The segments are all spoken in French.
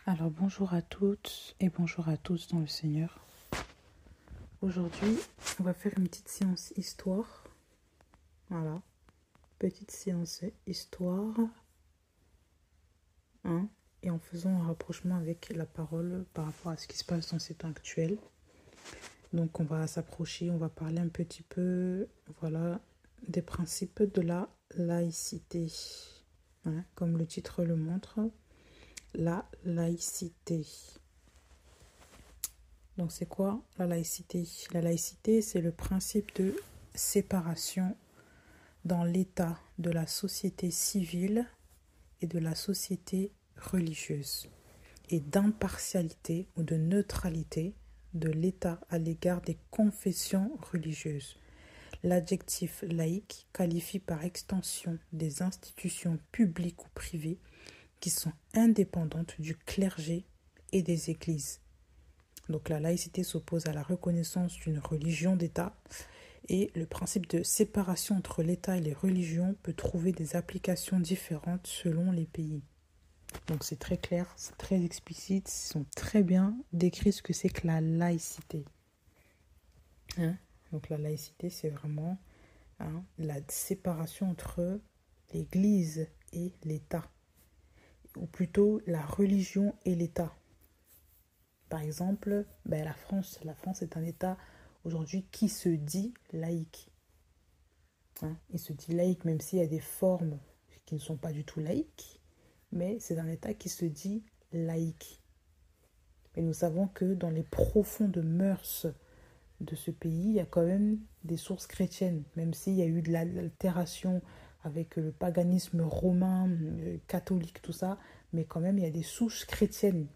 Alors bonjour à toutes et bonjour à tous dans le Seigneur. Aujourd'hui, on va faire une petite séance histoire. Voilà, petite séance histoire. Et en faisant un rapprochement avec la parole par rapport à ce qui se passe dans ces temps actuels. Donc on va s'approcher, on va parler un petit peu, voilà, des principes de la laïcité. Comme le titre le montre, la laïcité. Donc c'est quoi la laïcité? La laïcité, c'est le principe de séparation dans l'état de la société civile et de la société religieuse et d'impartialité ou de neutralité de l'État à l'égard des confessions religieuses. L'adjectif laïque qualifie par extension des institutions publiques ou privées qui sont indépendantes du clergé et des églises. Donc la laïcité s'oppose à la reconnaissance d'une religion d'État et le principe de séparation entre l'État et les religions peut trouver des applications différentes selon les pays. Donc c'est très clair, c'est très explicite, ils sont très bien décrits ce que c'est que la laïcité. Donc la laïcité, c'est vraiment la séparation entre l'Église et l'État, ou plutôt la religion et l'État. Par exemple, la France est un État aujourd'hui qui se dit laïque. Il se dit laïque même s'il y a des formes qui ne sont pas du tout laïques, mais c'est un État qui se dit laïque. Mais nous savons que dans les profondes mœurs de ce pays, il y a quand même des sources chrétiennes, même s'il y a eu de l'altération avec le paganisme romain, catholique, tout ça, mais quand même il y a des souches chrétiennes.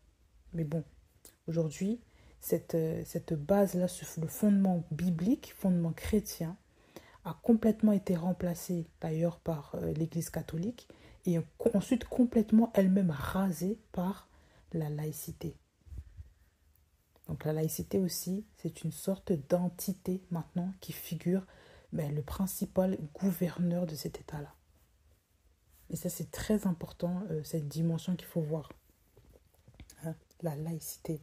Mais bon, aujourd'hui, cette base-là, le fondement biblique, fondement chrétien, a complètement été remplacé d'ailleurs par l'Église catholique et ensuite complètement elle-même rasée par la laïcité. Donc la laïcité aussi, c'est une sorte d'entité maintenant qui figure le principal gouverneur de cet État-là. Et ça, c'est très important, cette dimension qu'il faut voir. La laïcité.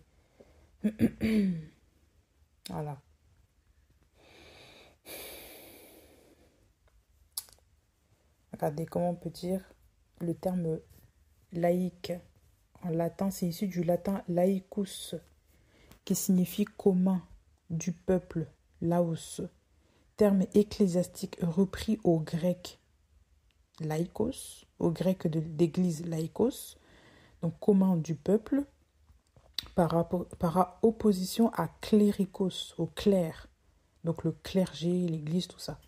Voilà. Regardez comment on peut dire le terme laïque. En latin, c'est issu du latin laicus, qui signifie commun, du peuple, laos. Terme ecclésiastique repris au grec laikos, au grec d'église laikos, donc commun du peuple, par opposition à cléricos, au clerc, donc le clergé, l'église, tout ça.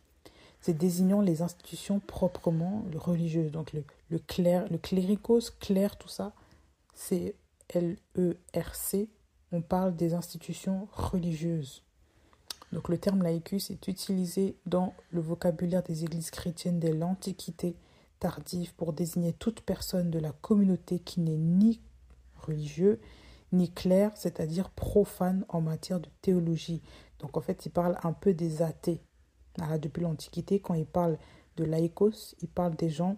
C'est désignant les institutions proprement religieuses. Donc le cléricos, clerc, tout ça, c'est L-E-R-C. On parle des institutions religieuses. Donc le terme laïcus est utilisé dans le vocabulaire des églises chrétiennes dès l'Antiquité tardive pour désigner toute personne de la communauté qui n'est ni religieux ni clerc, c'est-à-dire profane en matière de théologie. Donc en fait, il parle un peu des athées. Depuis l'Antiquité, quand il parle de laïcos, il parle des gens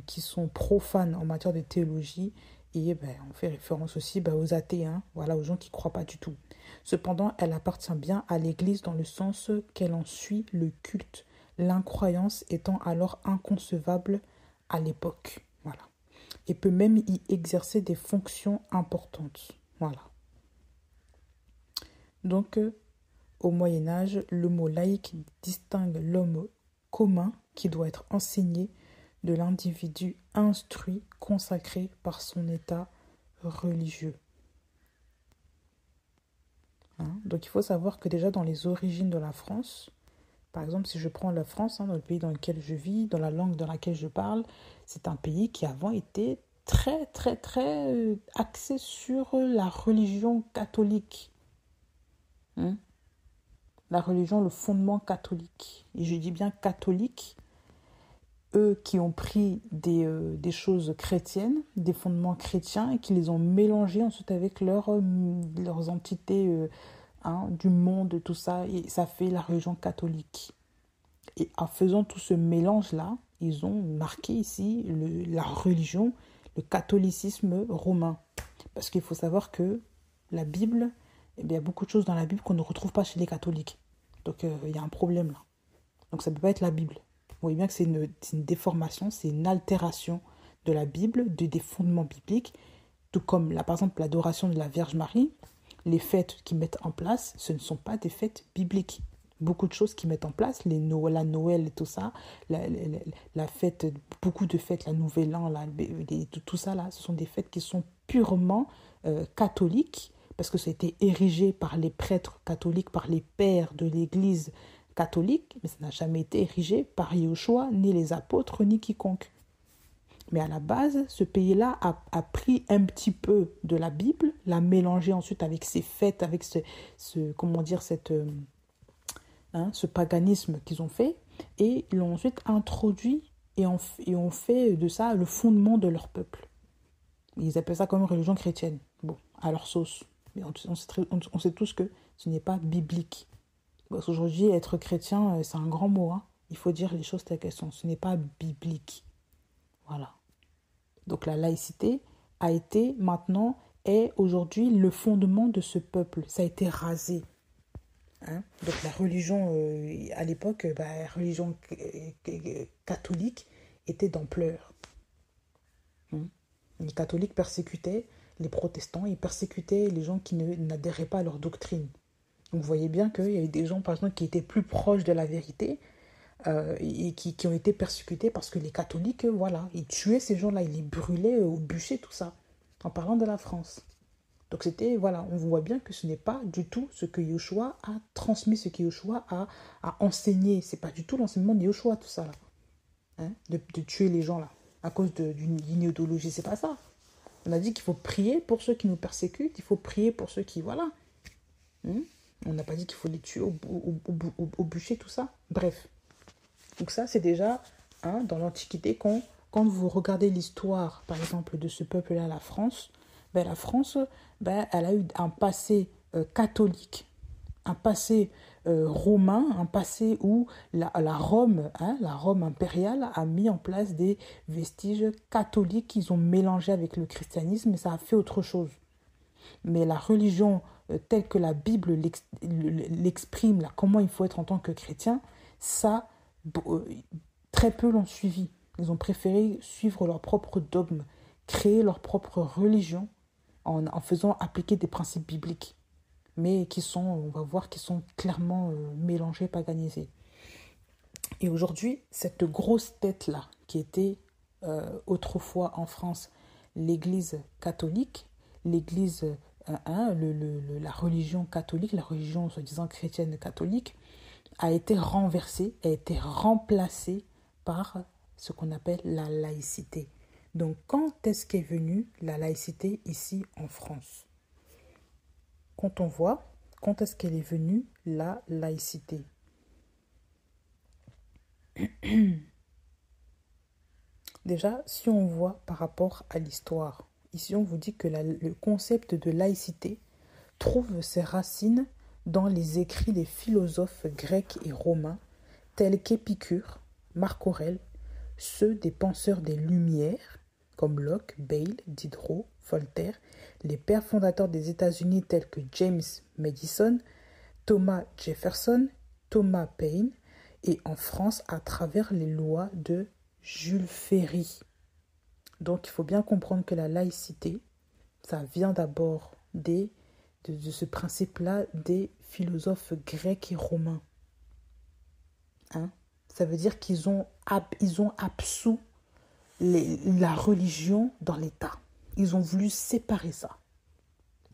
qui sont profanes en matière de théologie. Et on fait référence aussi aux athées, aux gens qui ne croient pas du tout. Cependant, elle appartient bien à l'Église dans le sens qu'elle en suit le culte, l'incroyance étant alors inconcevable à l'époque. Voilà. Et peut même y exercer des fonctions importantes. Voilà. Donc, au Moyen-Âge, le mot laïque distingue l'homme commun qui doit être enseigné de l'individu instruit, consacré par son état religieux. Donc il faut savoir que déjà dans les origines de la France, par exemple si je prends la France, dans le pays dans lequel je vis, dans la langue dans laquelle je parle, c'est un pays qui avant était très très très axé sur la religion catholique. La religion, le fondement catholique. Et je dis bien catholique, eux qui ont pris des choses chrétiennes, des fondements chrétiens, et qui les ont mélangés ensuite avec leurs entités du monde, tout ça, et ça fait la religion catholique. Et en faisant tout ce mélange-là, ils ont marqué ici la religion, le catholicisme romain. Parce qu'il faut savoir que la Bible, eh bien, il y a beaucoup de choses dans la Bible qu'on ne retrouve pas chez les catholiques. Donc, il y a un problème là. Donc, ça ne peut pas être la Bible. Vous voyez bien que c'est une déformation, c'est une altération de la Bible, des fondements bibliques. Tout comme, là, par exemple, l'adoration de la Vierge Marie, les fêtes qu'ils mettent en place, ce ne sont pas des fêtes bibliques. Beaucoup de choses qu'ils mettent en place, la Noël et tout ça, la fête, beaucoup de fêtes, la Nouvel An, tout ça là, ce sont des fêtes qui sont purement catholiques, parce que ça a été érigé par les prêtres catholiques, par les pères de l'Église catholique, mais ça n'a jamais été érigé par Yeshua, ni les apôtres, ni quiconque. Mais à la base, ce pays-là a pris un petit peu de la Bible, l'a mélangé ensuite avec ses fêtes, avec comment dire, ce paganisme qu'ils ont fait, et ils l'ont ensuite introduit et ont fait de ça le fondement de leur peuple. Ils appellent ça comme religion chrétienne. Bon, à leur sauce. Mais on sait tous que ce n'est pas biblique. Parce qu'aujourd'hui, être chrétien, c'est un grand mot. Hein. Il faut dire les choses telles qu'elles sont. Ce n'est pas biblique. Voilà. Donc la laïcité est aujourd'hui le fondement de ce peuple. Ça a été rasé. Hein? Donc la religion, à l'époque, la religion catholique était d'ampleur. Hein? Les catholiques persécutaient les protestants, ils persécutaient les gens qui n'adhéraient pas à leur doctrine. Donc vous voyez bien qu'il y avait des gens, par exemple, qui étaient plus proches de la vérité et qui ont été persécutés parce que les catholiques, voilà, ils tuaient ces gens-là, ils les brûlaient au bûcher, tout ça, en parlant de la France. Donc c'était, voilà, on voit bien que ce n'est pas du tout ce que Yeshua a transmis, ce que Yeshua a enseigné. C'est pas du tout l'enseignement de Yeshua, tout ça, là. Hein, de tuer les gens, là, à cause d'une idéologie, c'est pas ça. On a dit qu'il faut prier pour ceux qui nous persécutent, il faut prier pour ceux qui, voilà. Hein? On n'a pas dit qu'il faut les tuer au bûcher, tout ça. Bref. Donc ça, c'est déjà, hein, dans l'Antiquité, quand vous regardez l'histoire, par exemple, de ce peuple-là, la France, la France, elle a eu un passé catholique, un passé romain, un passé où la Rome impériale a mis en place des vestiges catholiques qu'ils ont mélangés avec le christianisme, et ça a fait autre chose. Mais la religion telle que la Bible l'exprime, là, comment il faut être en tant que chrétien, ça, très peu l'ont suivi. Ils ont préféré suivre leur propre dogme, créer leur propre religion en faisant appliquer des principes bibliques, mais on va voir, qui sont clairement mélangés, paganisés. Et aujourd'hui, cette grosse tête-là, qui était autrefois en France l'Église catholique, l'Église, la religion catholique, la religion soi-disant chrétienne catholique, a été renversée, a été remplacée par ce qu'on appelle la laïcité. Donc, quand est-ce qu'est venue la laïcité ici en France? Quand on voit, quand est-ce qu'elle est venue, la laïcité? Déjà, si on voit par rapport à l'histoire, ici on vous dit que le concept de laïcité trouve ses racines dans les écrits des philosophes grecs et romains tels qu'Épicure, Marc Aurèle, ceux des penseurs des Lumières comme Locke, Bayle, Diderot, Voltaire, les pères fondateurs des États-Unis tels que James Madison, Thomas Jefferson, Thomas Paine, et en France à travers les lois de Jules Ferry. Donc il faut bien comprendre que la laïcité, ça vient d'abord de ce principe-là des philosophes grecs et romains. Hein? Ça veut dire qu'ils ont absous la religion dans l'État. Ils ont voulu séparer ça.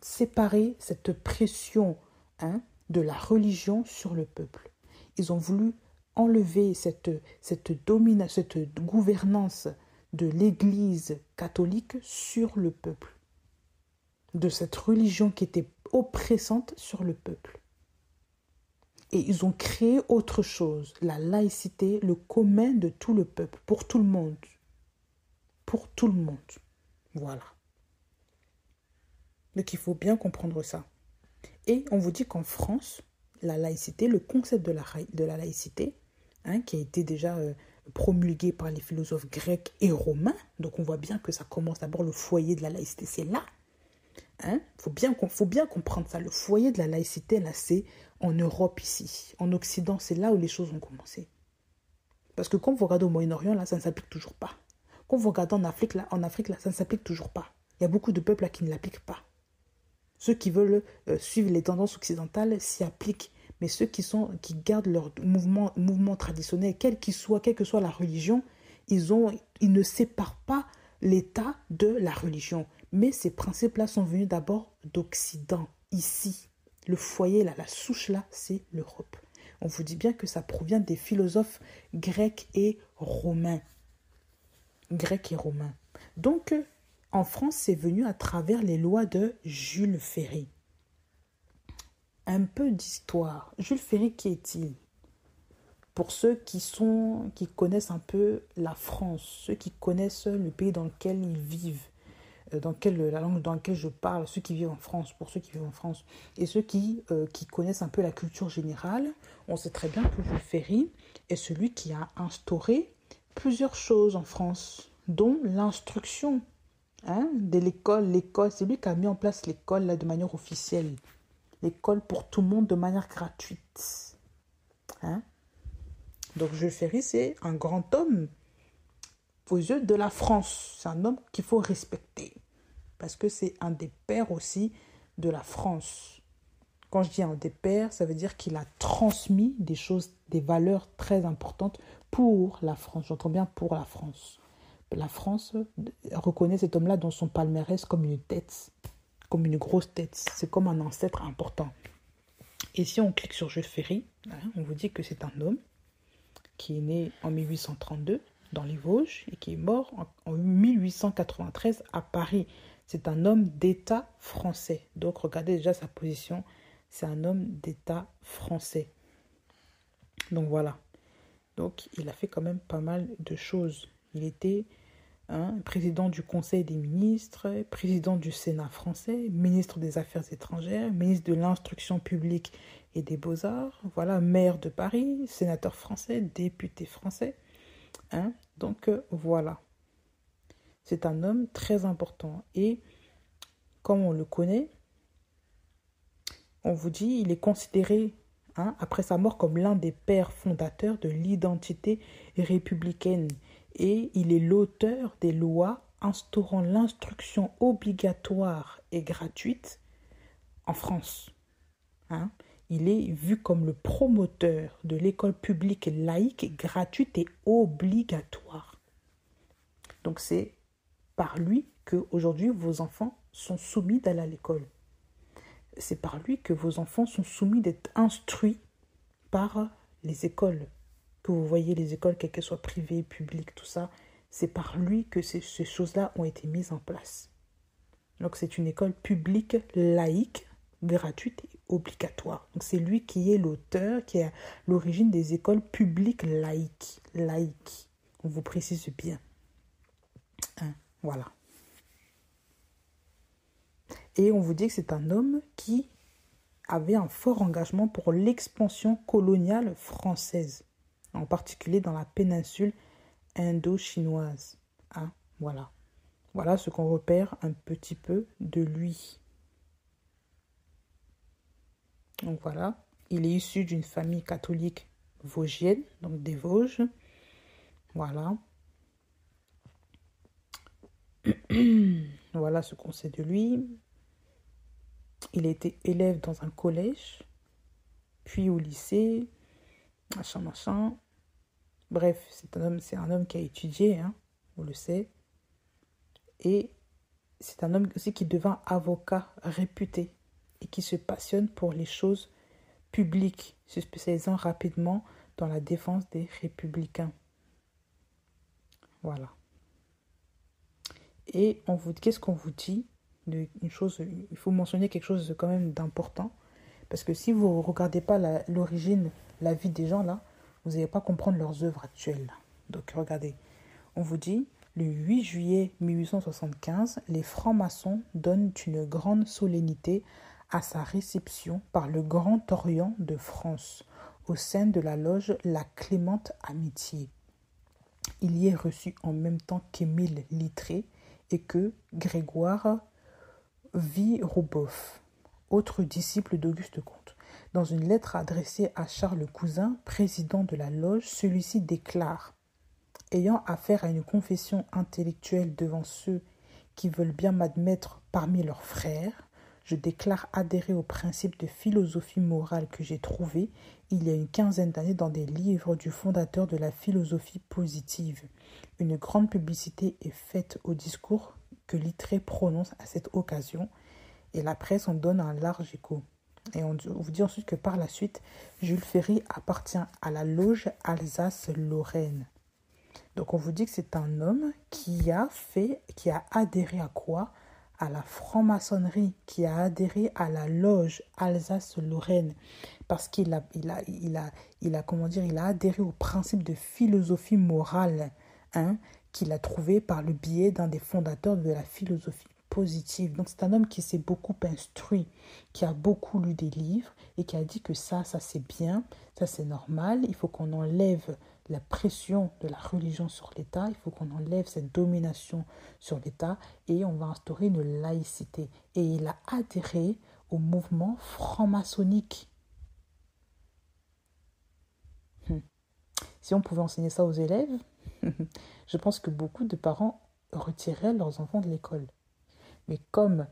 Séparer cette pression, hein, de la religion sur le peuple. Ils ont voulu enlever cette gouvernance de l'Église catholique sur le peuple. De cette religion qui était oppressante sur le peuple. Et ils ont créé autre chose, la laïcité, le commun de tout le peuple, pour tout le monde. Pour tout le monde. Voilà. Donc il faut bien comprendre ça. Et on vous dit qu'en France, la laïcité, le concept de la laïcité, hein, qui a été déjà promulgué par les philosophes grecs et romains, donc on voit bien que ça commence d'abord, le foyer de la laïcité, c'est là. Hein? Faut bien comprendre ça. Le foyer de la laïcité, là, c'est en Europe ici. En Occident, c'est là où les choses ont commencé. Parce que quand vous regardez au Moyen-Orient, là, ça ne s'applique toujours pas. Quand vous regardez en Afrique, là, ça ne s'applique toujours pas. Il y a beaucoup de peuples là qui ne l'appliquent pas. Ceux qui veulent suivre les tendances occidentales s'y appliquent. Mais ceux qui gardent leur mouvement traditionnel, quelle que soit la religion, ils ne séparent pas l'État de la religion. Mais ces principes-là sont venus d'abord d'Occident, ici. Le foyer, là, la souche, là, c'est l'Europe. On vous dit bien que ça provient des philosophes grecs et romains. Donc, en France, c'est venu à travers les lois de Jules Ferry. Un peu d'histoire. Jules Ferry, qui est-il? Pour ceux qui connaissent un peu la France, ceux qui connaissent le pays dans lequel ils vivent, la langue dans laquelle je parle, ceux qui vivent en France, pour ceux qui vivent en France, et ceux qui connaissent un peu la culture générale, on sait très bien que Jules Ferry est celui qui a instauré plusieurs choses en France, dont l'instruction de l'école. C'est lui qui a mis en place l'école là, de manière officielle. L'école pour tout le monde de manière gratuite. Donc Jules Ferry, c'est un grand homme aux yeux de la France. C'est un homme qu'il faut respecter. Parce que c'est un des pères aussi de la France. Quand je dis un des pères, ça veut dire qu'il a transmis des choses, des valeurs très importantes pour la France. J'entends bien pour la France. La France reconnaît cet homme-là dans son palmarès comme une tête, comme une grosse tête. C'est comme un ancêtre important. Et si on clique sur Jules Ferry, on vous dit que c'est un homme qui est né en 1832 dans les Vosges et qui est mort en 1893 à Paris. C'est un homme d'État français. Donc, regardez déjà sa position. C'est un homme d'État français. Donc, voilà. Donc, il a fait quand même pas mal de choses. Il était président du Conseil des ministres, président du Sénat français, ministre des Affaires étrangères, ministre de l'Instruction publique et des Beaux-Arts, voilà, maire de Paris, sénateur français, député français. Donc, voilà. C'est un homme très important. Et comme on le connaît, on vous dit, il est considéré, après sa mort, comme l'un des pères fondateurs de l'identité républicaine. Et il est l'auteur des lois instaurant l'instruction obligatoire et gratuite en France. Il est vu comme le promoteur de l'école publique laïque, gratuite et obligatoire. Donc c'est par lui qu'aujourd'hui vos enfants sont soumis d'aller à l'école. C'est par lui que vos enfants sont soumis d'être instruits par les écoles. Que vous voyez les écoles, quelles qu'elles soient privées, publiques, tout ça, c'est par lui que ces choses-là ont été mises en place. Donc c'est une école publique, laïque, gratuite et obligatoire. Donc c'est lui qui est l'auteur, qui est à l'origine des écoles publiques laïques. Laïques. On vous précise bien. Voilà. Et on vous dit que c'est un homme qui avait un fort engagement pour l'expansion coloniale française, en particulier dans la péninsule indo-chinoise. Voilà. Voilà ce qu'on repère un petit peu de lui. Donc voilà, il est issu d'une famille catholique vosgienne, donc des Vosges. Voilà. Voilà ce qu'on sait de lui. Il a été élève dans un collège, puis au lycée, machin. Bref, c'est un homme qui a étudié, on le sait. Et c'est un homme aussi qui devint avocat réputé et qui se passionne pour les choses publiques, se spécialisant rapidement dans la défense des républicains. Voilà. Et qu'est-ce qu'on vous dit? Une chose, il faut mentionner quelque chose quand même d'important. Parce que si vous ne regardez pas l'origine, la vie des gens là, vous n'allez pas comprendre leurs œuvres actuelles. Donc regardez, on vous dit, le 8 juillet 1875, les francs-maçons donnent une grande solennité à sa réception par le Grand Orient de France, au sein de la loge La Clémente Amitié. Il y est reçu en même temps qu'Émile Littré et que Grégoire Wiroboff, autre disciple d'Auguste Comte. Dans une lettre adressée à Charles Cousin, président de la loge, celui-ci déclare: ayant affaire à une confession intellectuelle devant ceux qui veulent bien m'admettre parmi leurs frères, je déclare adhérer au principe de philosophie morale que j'ai trouvé il y a une quinzaine d'années dans des livres du fondateur de la philosophie positive. Une grande publicité est faite au discours que Littré prononce à cette occasion et la presse en donne un large écho. Et on vous dit ensuite que par la suite, Jules Ferry appartient à la loge Alsace-Lorraine. Donc on vous dit que c'est un homme qui a adhéré à quoi? À la franc-maçonnerie, qui a adhéré à la loge Alsace-Lorraine, parce qu'il a adhéré au principe de philosophie morale, qu'il a trouvé par le biais d'un des fondateurs de la philosophie positive. Donc c'est un homme qui s'est beaucoup instruit, qui a beaucoup lu des livres et qui a dit que ça c'est bien, ça c'est normal, il faut qu'on enlève la pression de la religion sur l'État, il faut qu'on enlève cette domination sur l'État et on va instaurer une laïcité. Et il a adhéré au mouvement franc-maçonnique. Si on pouvait enseigner ça aux élèves, je pense que beaucoup de parents retireraient leurs enfants de l'école. Mais comme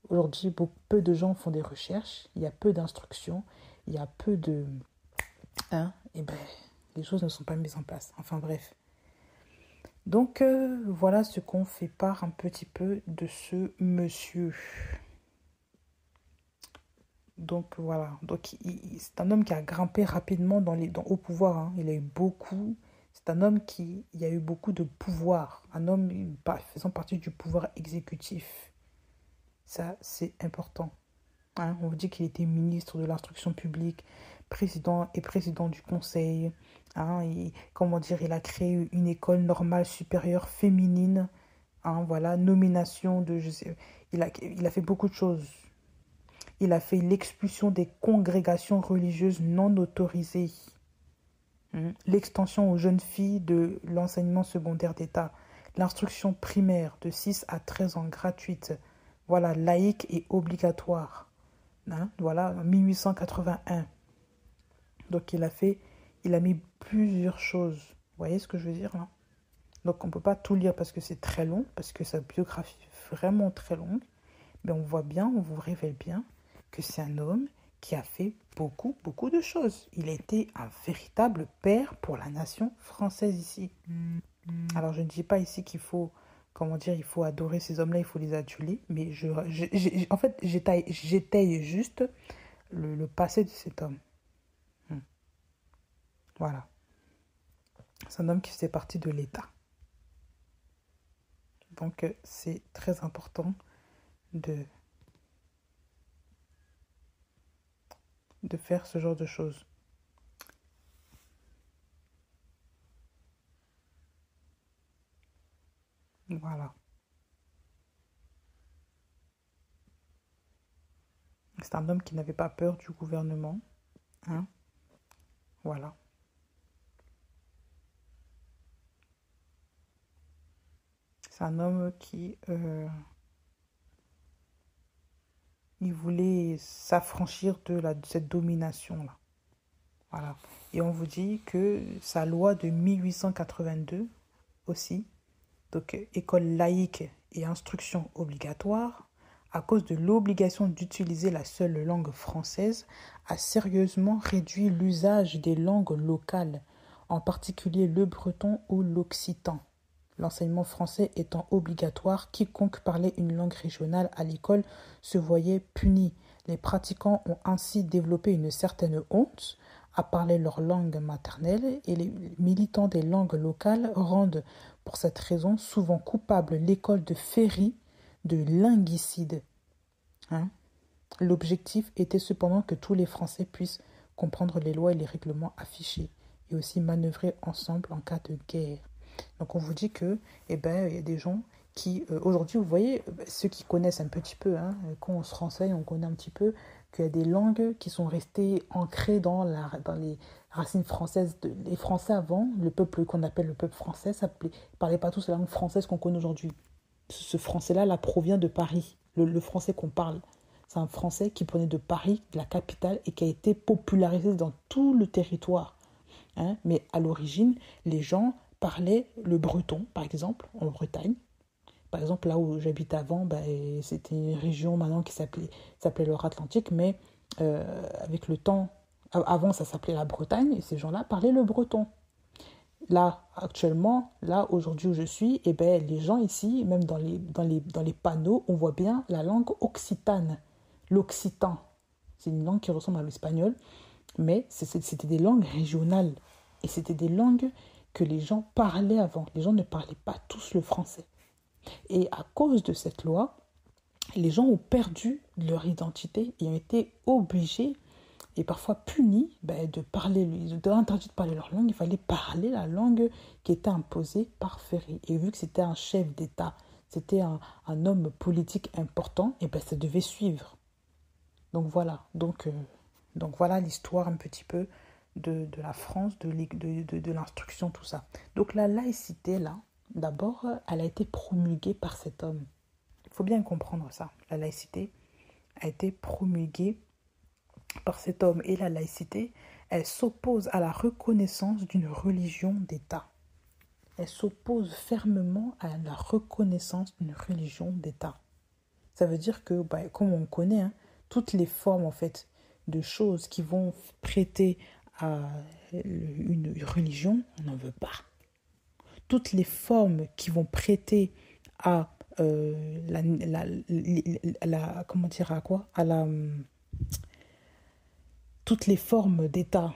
aujourd'hui peu de gens font des recherches, il y a peu d'instructions, il y a peu de... les choses ne sont pas mises en place. Enfin bref. Donc voilà ce qu'on fait part un petit peu de ce monsieur. Donc voilà. Donc c'est un homme qui a grimpé rapidement au pouvoir. Il a eu beaucoup... C'est un homme il y a eu beaucoup de pouvoir. Un homme faisant partie du pouvoir exécutif. Ça, c'est important. On vous dit qu'il était ministre de l'instruction publique, président du conseil. Il a créé une école normale supérieure féminine. Nomination de... il a fait beaucoup de choses. Il a fait l'expulsion des congrégations religieuses non autorisées. L'extension aux jeunes filles de l'enseignement secondaire d'État. L'instruction primaire de 6 à 13 ans gratuite. Voilà, laïque et obligatoire. En 1881. Donc il a mis plusieurs choses. Vous voyez ce que je veux dire là? Donc on ne peut pas tout lire parce que c'est très long, parce que sa biographie est vraiment très longue. Mais on vous révèle bien que c'est un homme qui a fait beaucoup, beaucoup de choses. Il a été un véritable père pour la nation française ici. Alors je ne dis pas ici qu'il faut... il faut adorer ces hommes-là, il faut les aduler. Mais j'étaye juste le passé de cet homme. Voilà. C'est un homme qui faisait partie de l'État. Donc, c'est très important de faire ce genre de choses. Voilà. C'est un homme qui n'avait pas peur du gouvernement. Voilà. C'est un homme qui... il voulait s'affranchir de cette domination-là. Voilà. Et on vous dit que sa loi de 1882 aussi, donc école laïque et instruction obligatoire, à cause de l'obligation d'utiliser la seule langue française, a sérieusement réduit l'usage des langues locales, en particulier le breton ou l'occitan. L'enseignement français étant obligatoire, quiconque parlait une langue régionale à l'école se voyait puni. Les pratiquants ont ainsi développé une certaine honte à parler leur langue maternelle et les militants des langues locales rendent pour cette raison souvent coupable l'école de Ferry de linguicide. L'objectif était cependant que tous les Français puissent comprendre les lois et les règlements affichés et aussi manœuvrer ensemble en cas de guerre. Donc on vous dit que, il y a des gens qui, aujourd'hui, vous voyez, ceux qui connaissent un petit peu, quand on se renseigne, on connaît un petit peu qu'il y a des langues qui sont restées ancrées dans les racines françaises. Les Français avant, le peuple qu'on appelle le peuple français, ne parlait pas tous la langue française qu'on connaît aujourd'hui. Ce français-là provient de Paris. Le français qu'on parle, c'est un français qui prenait de Paris, de la capitale, et qui a été popularisé dans tout le territoire. Hein. Mais à l'origine, les gens parlaient le breton, par exemple, en Bretagne. Par exemple, là où j'habite avant, c'était une région maintenant qui s'appelait Loire-Atlantique, mais avec le temps, avant ça s'appelait la Bretagne, et ces gens-là parlaient le breton. Là, actuellement, là, aujourd'hui où je suis, eh ben, les gens ici, même dans les panneaux, on voit bien la langue occitane, l'occitan. C'est une langue qui ressemble à l'espagnol, mais c'était des langues régionales. Et c'était des langues que les gens parlaient avant. Les gens ne parlaient pas tous le français. Et à cause de cette loi, les gens ont perdu leur identité et ont été obligés et parfois punis de parler, interdit de parler leur langue. Il fallait parler la langue qui était imposée par Ferry. Et vu que c'était un chef d'État, c'était un homme politique important, et ça devait suivre. Donc voilà. Donc voilà l'histoire un petit peu de la France, de l'instruction, tout ça. Donc la laïcité, là, d'abord, elle a été promulguée par cet homme. Il faut bien comprendre ça. La laïcité a été promulguée par cet homme. Et la laïcité, elle s'oppose à la reconnaissance d'une religion d'État. Elle s'oppose fermement à la reconnaissance d'une religion d'État. Ça veut dire que, comme on connaît, toutes les formes, en fait, de choses qui vont prêter à une religion, on n'en veut pas. Toutes les formes qui vont prêter à toutes les formes d'État,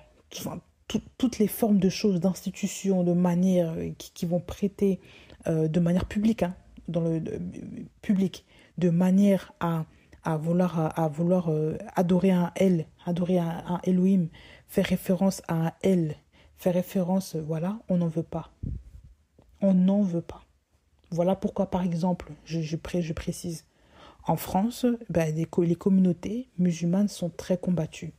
toutes les formes de choses, d'institutions, de manières qui vont prêter de manière publique, dans le public, de manière à vouloir adorer un El, adorer un Elohim, faire référence à un El, faire référence, voilà, on n'en veut pas. On n'en veut pas. Voilà pourquoi, par exemple, je précise, en France, les communautés musulmanes sont très combattues.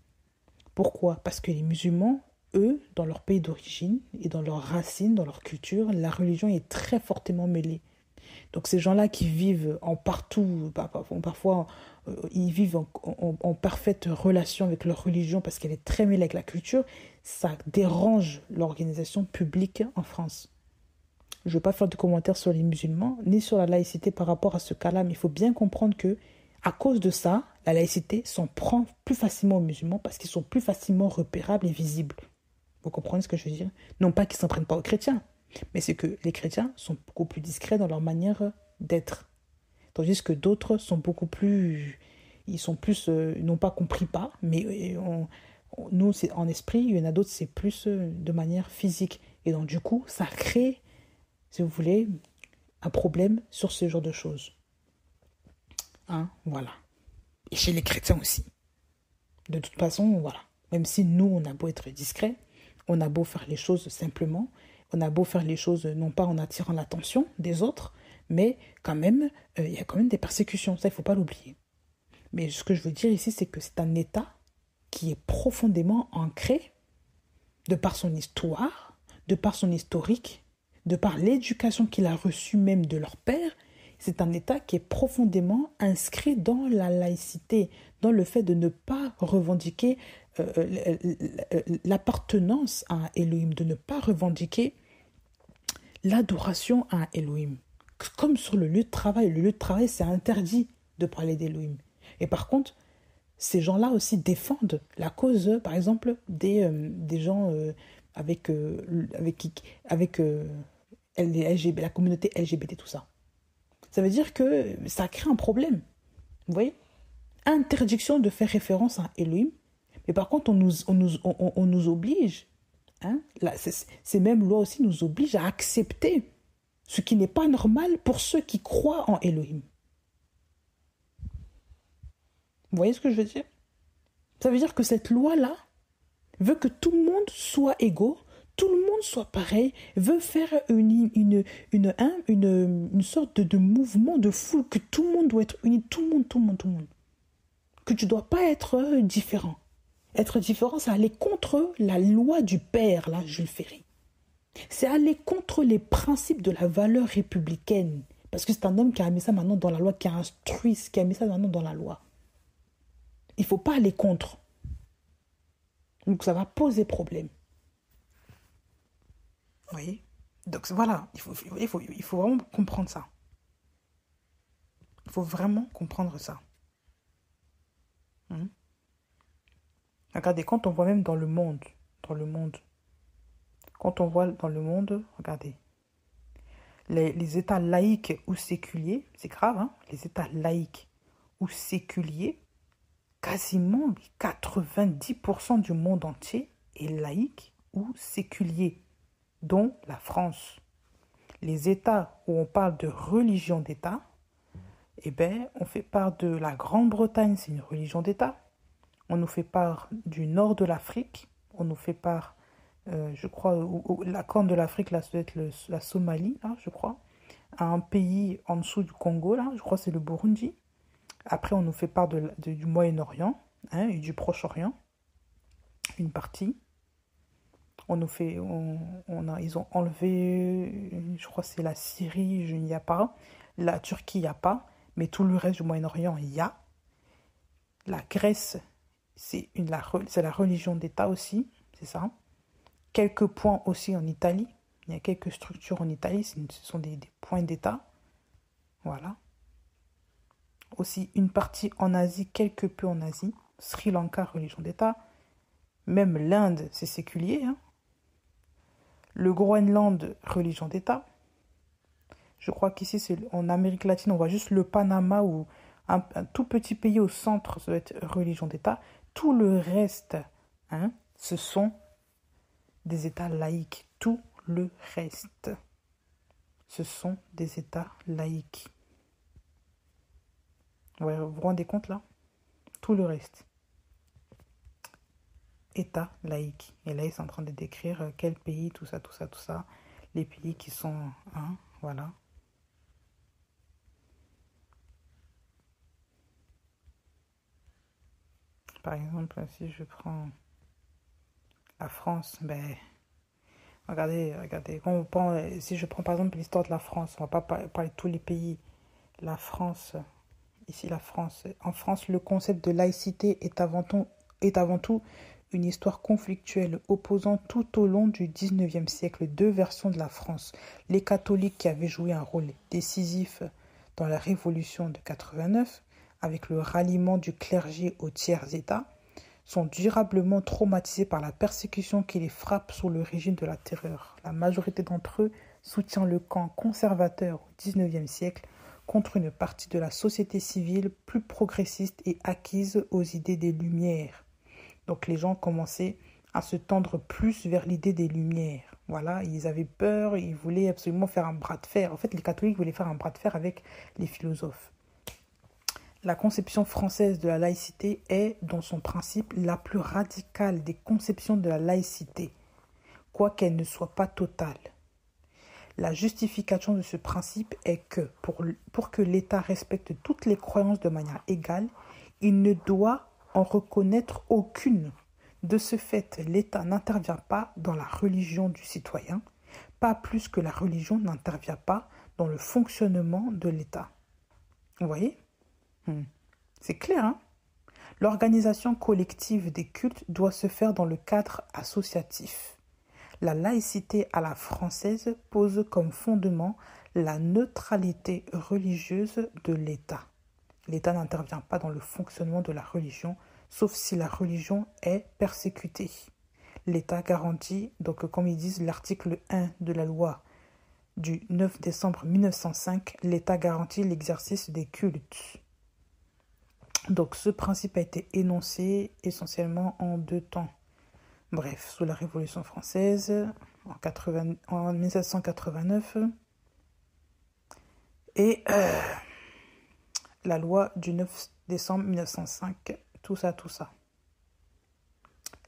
Pourquoi ? Parce que les musulmans, eux, dans leur pays d'origine et dans leurs racines, dans leur culture, la religion est très fortement mêlée. Donc ces gens-là qui vivent en partout, parfois ils vivent en parfaite relation avec leur religion parce qu'elle est très mêlée avec la culture, ça dérange l'organisation publique en France. Je ne veux pas faire de commentaires sur les musulmans, ni sur la laïcité par rapport à ce cas-là, mais il faut bien comprendre que, à cause de ça, la laïcité s'en prend plus facilement aux musulmans parce qu'ils sont plus facilement repérables et visibles. Vous comprenez ce que je veux dire ? Non pas qu'ils ne s'en prennent pas aux chrétiens, mais c'est que les chrétiens sont beaucoup plus discrets dans leur manière d'être. Tandis que d'autres sont beaucoup plus... Ils sont plus... n'ont pas compris pas, mais nous, c'est en esprit, il y en a d'autres, c'est plus de manière physique. Et donc, du coup, ça crée, si vous voulez, un problème sur ce genre de choses. Voilà. Et chez les chrétiens aussi. De toute façon, voilà. Même si nous, on a beau être discrets, on a beau faire les choses simplement, on a beau faire les choses non pas en attirant l'attention des autres, mais quand même, il y a quand même des persécutions. Ça, il ne faut pas l'oublier. Mais ce que je veux dire ici, c'est que c'est un État qui est profondément ancré de par son histoire, de par son historique, de par l'éducation qu'il a reçue même de leur père. C'est un État qui est profondément inscrit dans la laïcité, dans le fait de ne pas revendiquer l'appartenance à un Elohim, de ne pas revendiquer l'adoration à un Elohim. Comme sur le lieu de travail, c'est interdit de parler d'Elohim. Et par contre, ces gens-là aussi défendent la cause, par exemple, des gens avec la communauté LGBT, tout ça. Ça veut dire que ça crée un problème. Vous voyez ? Interdiction de faire référence à Elohim. Mais par contre, on nous oblige. Ces mêmes lois aussi nous obligent à accepter ce qui n'est pas normal pour ceux qui croient en Elohim. Vous voyez ce que je veux dire ? Ça veut dire que cette loi-là veut que tout le monde soit égaux, tout le monde soit pareil, veut faire une sorte de mouvement de foule, que tout le monde doit être uni, tout le monde. Que tu ne dois pas être différent. Être différent, c'est aller contre la loi du père, là, Jules Ferry. C'est aller contre les principes de la valeur républicaine. Parce que c'est un homme qui a mis ça maintenant dans la loi, qui a instruit, qui a mis ça maintenant dans la loi. Il ne faut pas aller contre. Donc ça va poser problème. Vous voyez? Donc voilà, il faut vraiment comprendre ça. Il faut vraiment comprendre ça. Regardez, quand on voit même dans le monde, quand on voit dans le monde, regardez, les États laïques ou séculiers, c'est grave, hein, les États laïques ou séculiers, quasiment 90% du monde entier est laïque ou séculier, dont la France. Les États où on parle de religion d'État, eh bien, on fait part de la Grande-Bretagne, c'est une religion d'État. On nous fait part du nord de l'Afrique. On nous fait part, je crois, la corne de l'Afrique, là, ça doit être la Somalie, là, je crois. À un pays en dessous du Congo, là, je crois que c'est le Burundi. Après, on nous fait part du Moyen-Orient, hein, et du Proche-Orient, une partie. Ils ont enlevé, je crois que c'est la Syrie, il n'y a pas. La Turquie, il n'y a pas. Mais tout le reste du Moyen-Orient, il y a. La Grèce, c'est la religion d'État aussi, c'est ça. Quelques points aussi en Italie. Il y a quelques structures en Italie, ce sont des points d'État. Voilà. Aussi une partie en Asie, quelque peu en Asie. Sri Lanka, religion d'État. Même l'Inde, c'est séculier. Hein. Le Groenland, religion d'État. Je crois qu'ici, en Amérique latine, on voit juste le Panama ou un tout petit pays au centre, ça doit être religion d'État. Tout le reste, hein, ce sont des États laïques. Tout le reste, ce sont des États laïques. Ouais, vous vous rendez compte là? Tout le reste. État laïque. Et là, ils sont en train de décrire quel pays, tout ça. Les pays qui sont, hein, voilà. Par exemple, si je prends la France, ben, regardez, si je prends par exemple l'histoire de la France, on ne va pas parler de tous les pays. La France, ici la France. En France, le concept de laïcité est avant tout une histoire conflictuelle opposant tout au long du XIXe siècle deux versions de la France. Les catholiques qui avaient joué un rôle décisif dans la Révolution de 89, avec le ralliement du clergé au tiers-État, sont durablement traumatisés par la persécution qui les frappe sous le régime de la terreur. La majorité d'entre eux soutient le camp conservateur au XIXe siècle contre une partie de la société civile plus progressiste et acquise aux idées des Lumières. Donc les gens commençaient à se tendre plus vers l'idée des Lumières. Voilà, ils avaient peur, ils voulaient absolument faire un bras de fer. En fait, les catholiques voulaient faire un bras de fer avec les philosophes. La conception française de la laïcité est, dans son principe, la plus radicale des conceptions de la laïcité, quoiqu'elle ne soit pas totale. La justification de ce principe est que, pour que l'État respecte toutes les croyances de manière égale, il ne doit en reconnaître aucune. De ce fait, l'État n'intervient pas dans la religion du citoyen, pas plus que la religion n'intervient pas dans le fonctionnement de l'État. Vous voyez ? C'est clair, hein? L'organisation collective des cultes doit se faire dans le cadre associatif. La laïcité à la française pose comme fondement la neutralité religieuse de l'État. L'État n'intervient pas dans le fonctionnement de la religion, sauf si la religion est persécutée. L'État garantit, donc comme ils disent l'article 1 de la loi du 9 décembre 1905, l'État garantit l'exercice des cultes. Donc ce principe a été énoncé essentiellement en deux temps. Bref, sous la Révolution française, en 1789, et la loi du 9 décembre 1905, tout ça.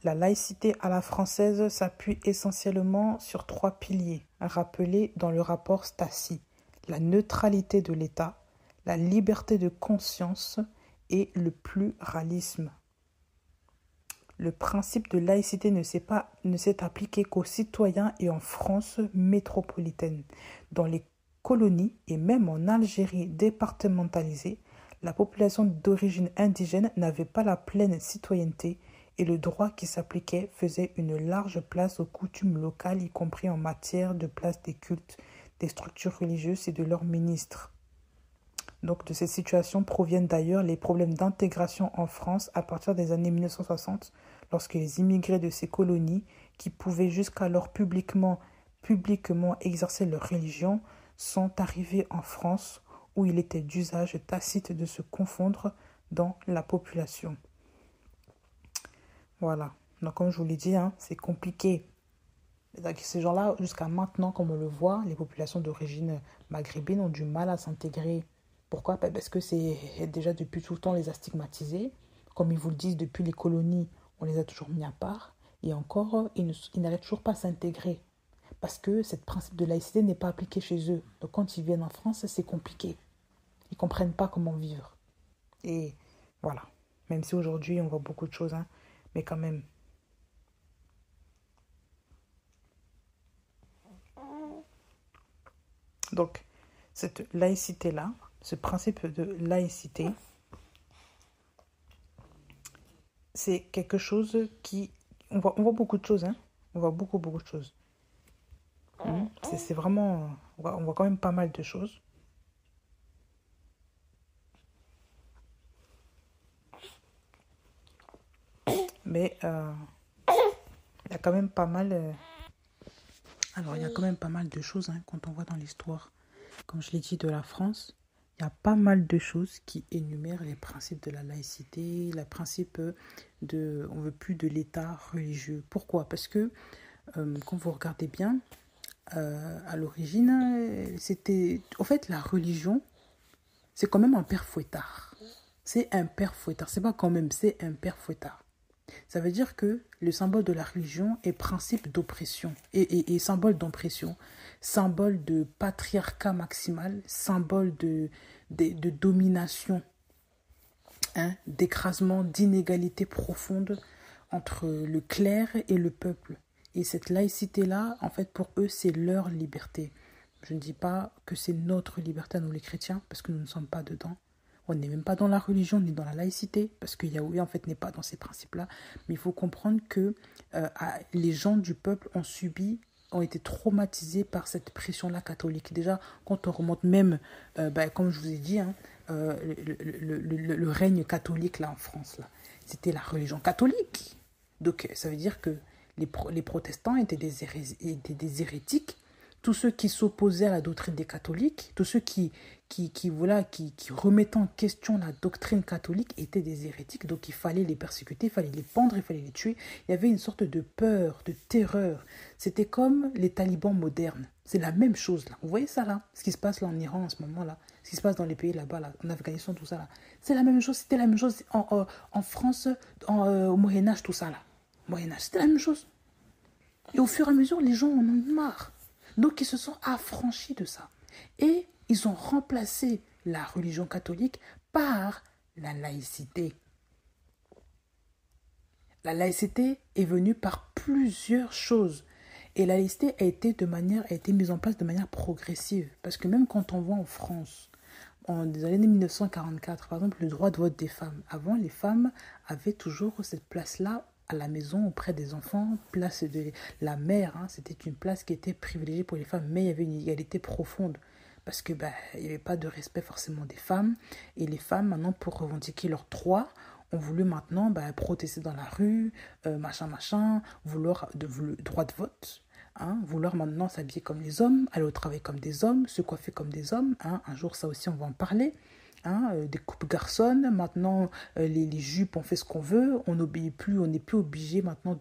La laïcité à la française s'appuie essentiellement sur trois piliers, rappelés dans le rapport Stacy: la neutralité de l'État, la liberté de conscience et le pluralisme. Le principe de laïcité ne s'est appliqué qu'aux citoyens et en France métropolitaine. Dans les colonies et même en Algérie départementalisée, la population d'origine indigène n'avait pas la pleine citoyenneté et le droit qui s'appliquait faisait une large place aux coutumes locales, y compris en matière de place des cultes, des structures religieuses et de leurs ministres. Donc de cette situation proviennent d'ailleurs les problèmes d'intégration en France à partir des années 1960, lorsque les immigrés de ces colonies, qui pouvaient jusqu'alors publiquement exercer leur religion, sont arrivés en France, où il était d'usage tacite de se confondre dans la population. Voilà. Donc comme je vous l'ai dit, c'est compliqué. Donc, ces gens-là, jusqu'à maintenant, comme on le voit, les populations d'origine maghrébine ont du mal à s'intégrer. Pourquoi? Parce que c'est déjà depuis tout le temps, on les a stigmatisés. Comme ils vous le disent, depuis les colonies, on les a toujours mis à part. Et encore, ils n'arrivent toujours pas à s'intégrer. Parce que ce principe de laïcité n'est pas appliqué chez eux. Donc quand ils viennent en France, c'est compliqué. Ils ne comprennent pas comment vivre. Et voilà. Même si aujourd'hui, on voit beaucoup de choses, mais quand même. Donc, cette laïcité-là, ce principe de laïcité, c'est quelque chose qui... On voit beaucoup de choses, On voit beaucoup de choses. C'est vraiment... On voit quand même pas mal de choses. Mais il y a quand même pas mal... Alors, il y a quand même pas mal de choses quand on voit dans l'histoire. Comme je l'ai dit, de la France, il y a pas mal de choses qui énumèrent les principes de la laïcité, le principe de... On ne veut plus de l'État religieux. Pourquoi? Parce que, quand vous regardez bien, à l'origine, c'était... En fait, la religion, c'est quand même un père fouettard. C'est un père fouettard. C'est pas quand même, c'est un père fouettard. Ça veut dire que le symbole de la religion est principe d'oppression et symbole d'oppression, symbole de patriarcat maximal, symbole de domination, d'écrasement, d'inégalité profonde entre le clerc et le peuple. Et cette laïcité-là, en fait, pour eux, c'est leur liberté. Je ne dis pas que c'est notre liberté à nous les chrétiens, parce que nous ne sommes pas dedans. On n'est même pas dans la religion ni dans la laïcité, parce que Yahweh en fait n'est pas dans ces principes-là. Mais il faut comprendre que les gens du peuple ont été traumatisés par cette pression-là catholique. Déjà, quand on remonte même, comme je vous ai dit, le règne catholique là en France, là, c'était la religion catholique. Donc ça veut dire que les protestants étaient des hérétiques. Tous ceux qui s'opposaient à la doctrine des catholiques, tous ceux qui remettaient en question la doctrine catholique étaient des hérétiques. Donc il fallait les persécuter, il fallait les pendre, il fallait les tuer. Il y avait une sorte de peur, de terreur. C'était comme les talibans modernes. C'est la même chose là. Vous voyez ça là? Ce qui se passe là en Iran en ce moment là. Ce qui se passe dans les pays là-bas, là, en Afghanistan, tout ça là. C'est la même chose. C'était la même chose en France, au Moyen-Âge, tout ça là. Moyen-Âge, c'était la même chose. Et au fur et à mesure, les gens en ont marre. Donc, ils se sont affranchis de ça. Et ils ont remplacé la religion catholique par la laïcité. La laïcité est venue par plusieurs choses. Et la laïcité a été mise en place de manière progressive. Parce que même quand on voit en France, dans les années 1944, par exemple, le droit de vote des femmes. Avant, les femmes avaient toujours cette place-là à la maison auprès des enfants, place de la mère, c'était une place qui était privilégiée pour les femmes, mais il y avait une inégalité profonde parce que il n'y avait pas de respect forcément des femmes, et les femmes maintenant pour revendiquer leurs droits ont voulu maintenant protester dans la rue, vouloir le droit de vote, vouloir maintenant s'habiller comme les hommes, aller au travail comme des hommes, se coiffer comme des hommes, un jour ça aussi on va en parler. Des coupes garçonnes, maintenant les jupes on fait ce qu'on veut, on n'obéit plus, on n'est plus obligé maintenant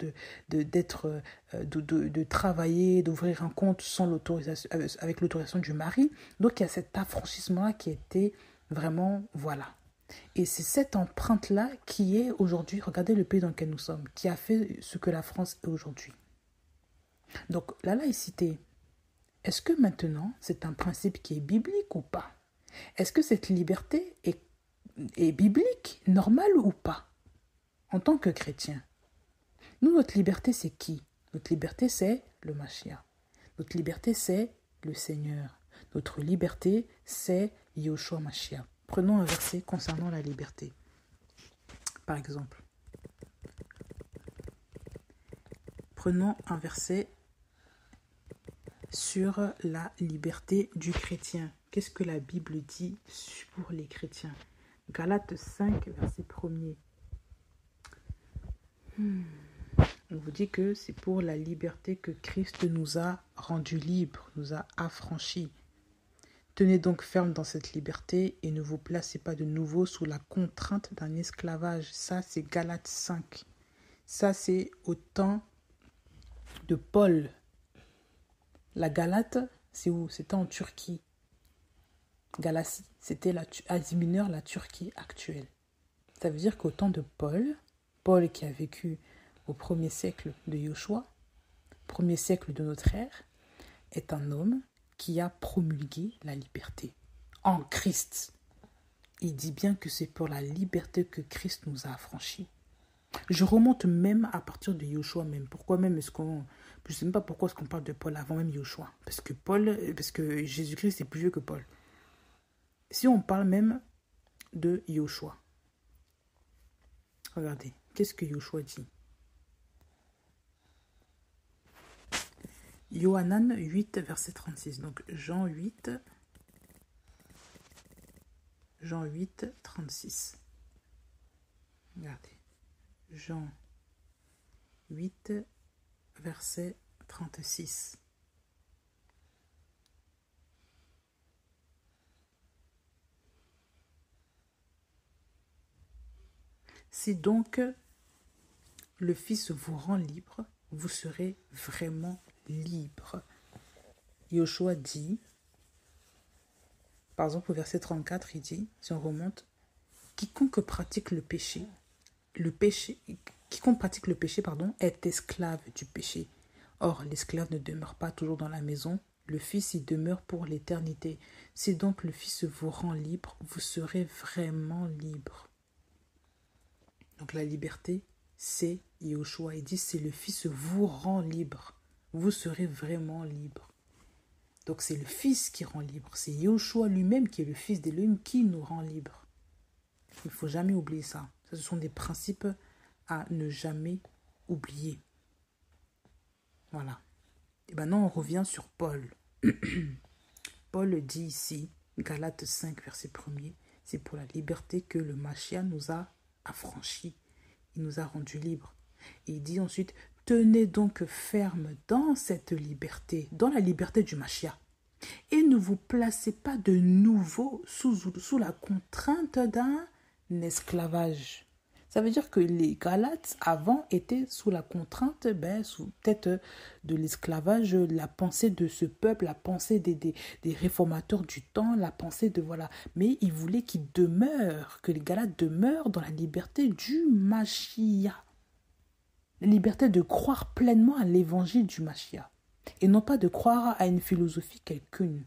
de travailler, d'ouvrir un compte sans l'autorisation, avec l'autorisation du mari. Donc il y a cet affranchissement là qui était vraiment, voilà. Et c'est cette empreinte là qui est aujourd'hui, regardez le pays dans lequel nous sommes, qui a fait ce que la France est aujourd'hui. Donc la laïcité, est-ce que maintenant c'est un principe qui est biblique ou pas? Est-ce que cette liberté est biblique, normale ou pas? En tant que chrétien, nous, notre liberté, c'est qui? Notre liberté, c'est le Mashiach. Notre liberté, c'est le Seigneur. Notre liberté, c'est Yahushua Mashiach. Prenons un verset concernant la liberté. Par exemple, prenons un verset sur la liberté du chrétien. Qu'est-ce que la Bible dit pour les chrétiens? Galates 5, verset 1er. On vous dit que c'est pour la liberté que Christ nous a rendus libres, nous a affranchis. Tenez donc ferme dans cette liberté et ne vous placez pas de nouveau sous la contrainte d'un esclavage. Ça, c'est Galates 5. Ça, c'est au temps de Paul. La Galate, c'est où? C'était en Turquie. Galatie, c'était Asie mineure, la Turquie actuelle. Ça veut dire qu'au temps de Paul, Paul qui a vécu au 1er siècle de Yahushua, 1er siècle de notre ère, est un homme qui a promulgué la liberté en Christ. Il dit bien que c'est pour la liberté que Christ nous a affranchis. Je remonte même à partir de Yahushua même. Pourquoi même est-ce qu'on... Je ne sais même pas pourquoi est-ce qu'on parle de Paul avant même Yahushua. Parce que Jésus-Christ est plus vieux que Paul. Si on parle même de Yahushua. Regardez, qu'est-ce que Yahushua dit? Yohanan 8, verset 36. Donc Jean 8, 36. Regardez. Jean 8, verset 36. Si donc le Fils vous rend libre, vous serez vraiment libre. Yahushua dit, par exemple au verset 34, il dit, si on remonte, quiconque pratique le péché, est esclave du péché. Or, l'esclave ne demeure pas toujours dans la maison, le Fils y demeure pour l'éternité. Si donc le Fils vous rend libre, vous serez vraiment libre. Donc la liberté, c'est Yahushua. Il dit, c'est le Fils vous rend libre. Vous serez vraiment libre. Donc c'est le Fils qui rend libre. C'est Yahushua lui-même qui est le Fils d'Élohim qui nous rend libre. Il ne faut jamais oublier ça. Ce sont des principes à ne jamais oublier. Voilà. Et maintenant, on revient sur Paul. Paul dit ici, Galates 5, verset 1er, c'est pour la liberté que le Mashiach nous a affranchis. Il nous a rendus libres. Et il dit ensuite, tenez donc ferme dans cette liberté, dans la liberté du Mashiach. Et ne vous placez pas de nouveau sous la contrainte d'un esclavage. Ça veut dire que les Galates avant étaient sous la contrainte, sous peut-être de l'esclavage, la pensée de ce peuple, la pensée des réformateurs du temps, la pensée de voilà. Mais ils voulaient qu'ils demeurent, que les Galates demeurent dans la liberté du Mashiach. La liberté de croire pleinement à l'évangile du Mashiach. Et non pas de croire à une philosophie quelconque.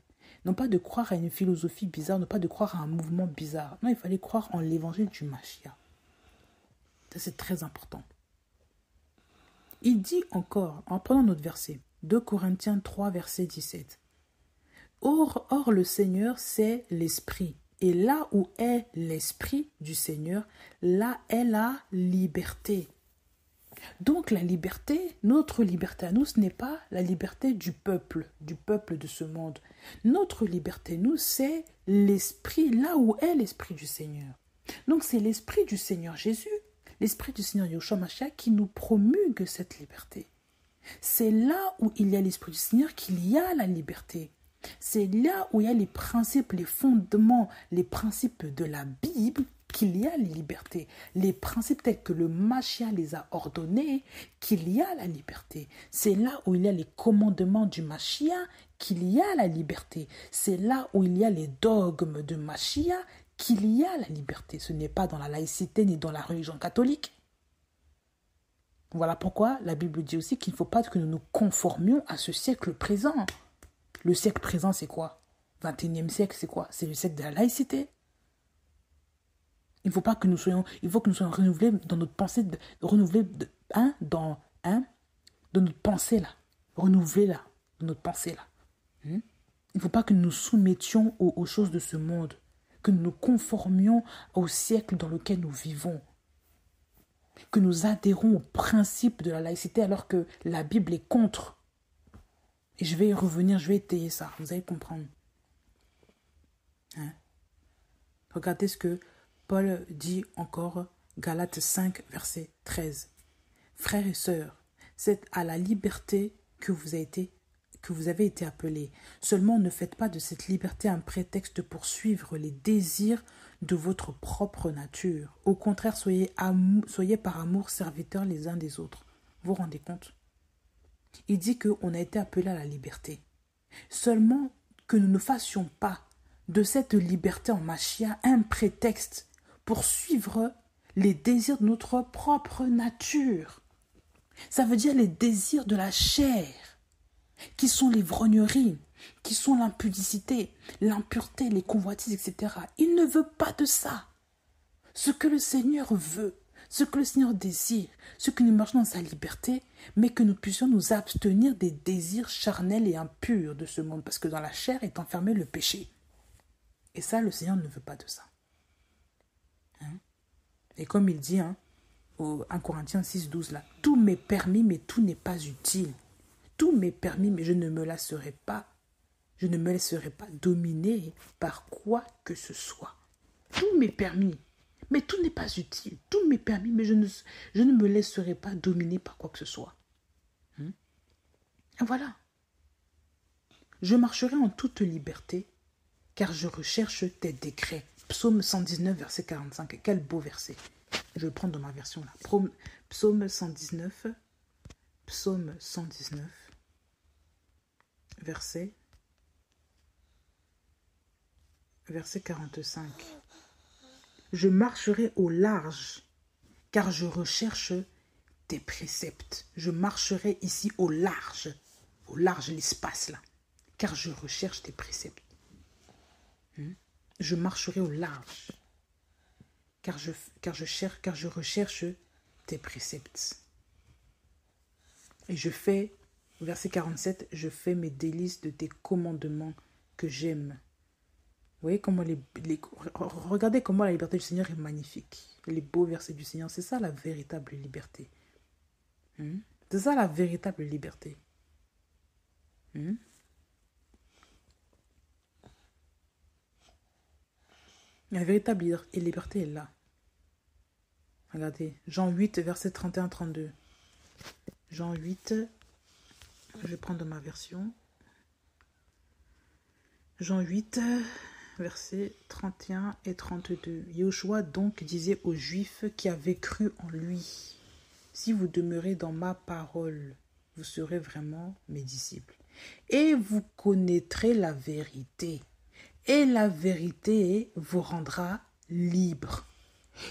Non pas de croire à une philosophie bizarre, non pas de croire à un mouvement bizarre. Non, il fallait croire en l'évangile du Mashiach. Ça, c'est très important. Il dit encore, en prenant notre verset, 2 Corinthiens 3, verset 17. Or, le Seigneur, c'est l'Esprit. Et là où est l'Esprit du Seigneur, là est la liberté. Donc la liberté, notre liberté à nous, ce n'est pas la liberté du peuple de ce monde. Notre liberté, nous, c'est l'Esprit, là où est l'Esprit du Seigneur. Donc c'est l'Esprit du Seigneur Jésus, l'Esprit du Seigneur Yahushua Mashiach qui nous promulgue cette liberté. C'est là où il y a l'Esprit du Seigneur qu'il y a la liberté. C'est là où il y a les principes, les fondements, les principes de la Bible qu'il y a la liberté. Les principes tels que le Mashiach les a ordonnés, qu'il y a la liberté. C'est là où il y a les commandements du Mashiach, qu'il y a la liberté. C'est là où il y a les dogmes de Mashiach, qu'il y a la liberté. Ce n'est pas dans la laïcité ni dans la religion catholique. Voilà pourquoi la Bible dit aussi qu'il ne faut pas que nous nous conformions à ce siècle présent. Le siècle présent, c'est quoi? 21e siècle, c'est quoi? C'est le siècle de la laïcité. Il faut que nous soyons renouvelés dans notre pensée, dans notre pensée là. Renouvelés là, dans notre pensée là. Il ne faut pas que nous nous soumettions aux choses de ce monde, que nous nous conformions au siècle dans lequel nous vivons, que nous adhérons au principe de la laïcité alors que la Bible est contre. Et je vais y revenir, je vais étayer ça, vous allez comprendre. Hein? Regardez ce que Paul dit encore, Galates 5, verset 13. Frères et sœurs, c'est à la liberté que vous avez été appelés. Seulement, ne faites pas de cette liberté un prétexte pour suivre les désirs de votre propre nature. Au contraire, soyez par amour serviteurs les uns des autres. Vous vous rendez compte? Il dit qu'on a été appelés à la liberté. Seulement que nous ne fassions pas de cette liberté en Machia un prétexte pour suivre les désirs de notre propre nature. Ça veut dire les désirs de la chair, qui sont l'ivrognerie, qui sont l'impudicité, l'impureté, les convoitises, etc. Il ne veut pas de ça. Ce que le Seigneur veut, ce que le Seigneur désire, ce que nous marchons dans sa liberté, mais que nous puissions nous abstenir des désirs charnels et impurs de ce monde, parce que dans la chair est enfermé le péché. Et ça, le Seigneur ne veut pas de ça. Hein? Et comme il dit, au 1 Corinthiens 6, 12, là, tout m'est permis, mais tout n'est pas utile. Tout m'est permis, mais je ne me laisserai pas dominer par quoi que ce soit. Tout m'est permis, mais tout n'est pas utile. Tout m'est permis, mais je ne me laisserai pas dominer par quoi que ce soit. Et voilà. Je marcherai en toute liberté, car je recherche tes décrets. Psaume 119, verset 45. Quel beau verset. Je vais prendre dans ma version là. Psaume 119, verset 45. Je marcherai au large, car je recherche tes préceptes. Je marcherai ici au large l'espace là, car je recherche tes préceptes. Je marcherai au large, car je recherche tes préceptes. Et je fais, verset 47, je fais mes délices de tes commandements que j'aime. Vous voyez comment regardez comment la liberté du Seigneur est magnifique. Les beaux versets du Seigneur, c'est ça la véritable liberté. C'est ça la véritable liberté. La véritable liberté est là. Regardez, Jean 8, verset 31-32. Jean 8, je vais prendre ma version. Jean 8, versets 31 et 32. Yahushua donc disait aux Juifs qui avaient cru en lui, « Si vous demeurez dans ma parole, vous serez vraiment mes disciples. Et vous connaîtrez la vérité. Et la vérité vous rendra libre. »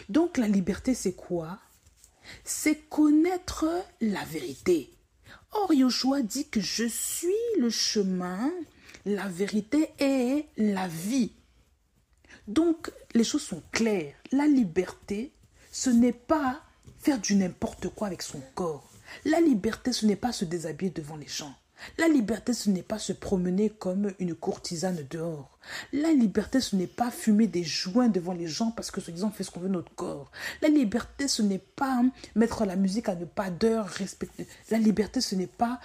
Donc la liberté, c'est quoi? C'est connaître la vérité. Or, Yahushua dit que je suis le chemin, la vérité et la vie. Donc, les choses sont claires. La liberté, ce n'est pas faire du n'importe quoi avec son corps. La liberté, ce n'est pas se déshabiller devant les gens. La liberté, ce n'est pas se promener comme une courtisane dehors. La liberté, ce n'est pas fumer des joints devant les gens parce que, soi-disant, on fait ce qu'on veut de notre corps. La liberté, ce n'est pas mettre la musique à ne pas d'heure respecter. La liberté, ce n'est pas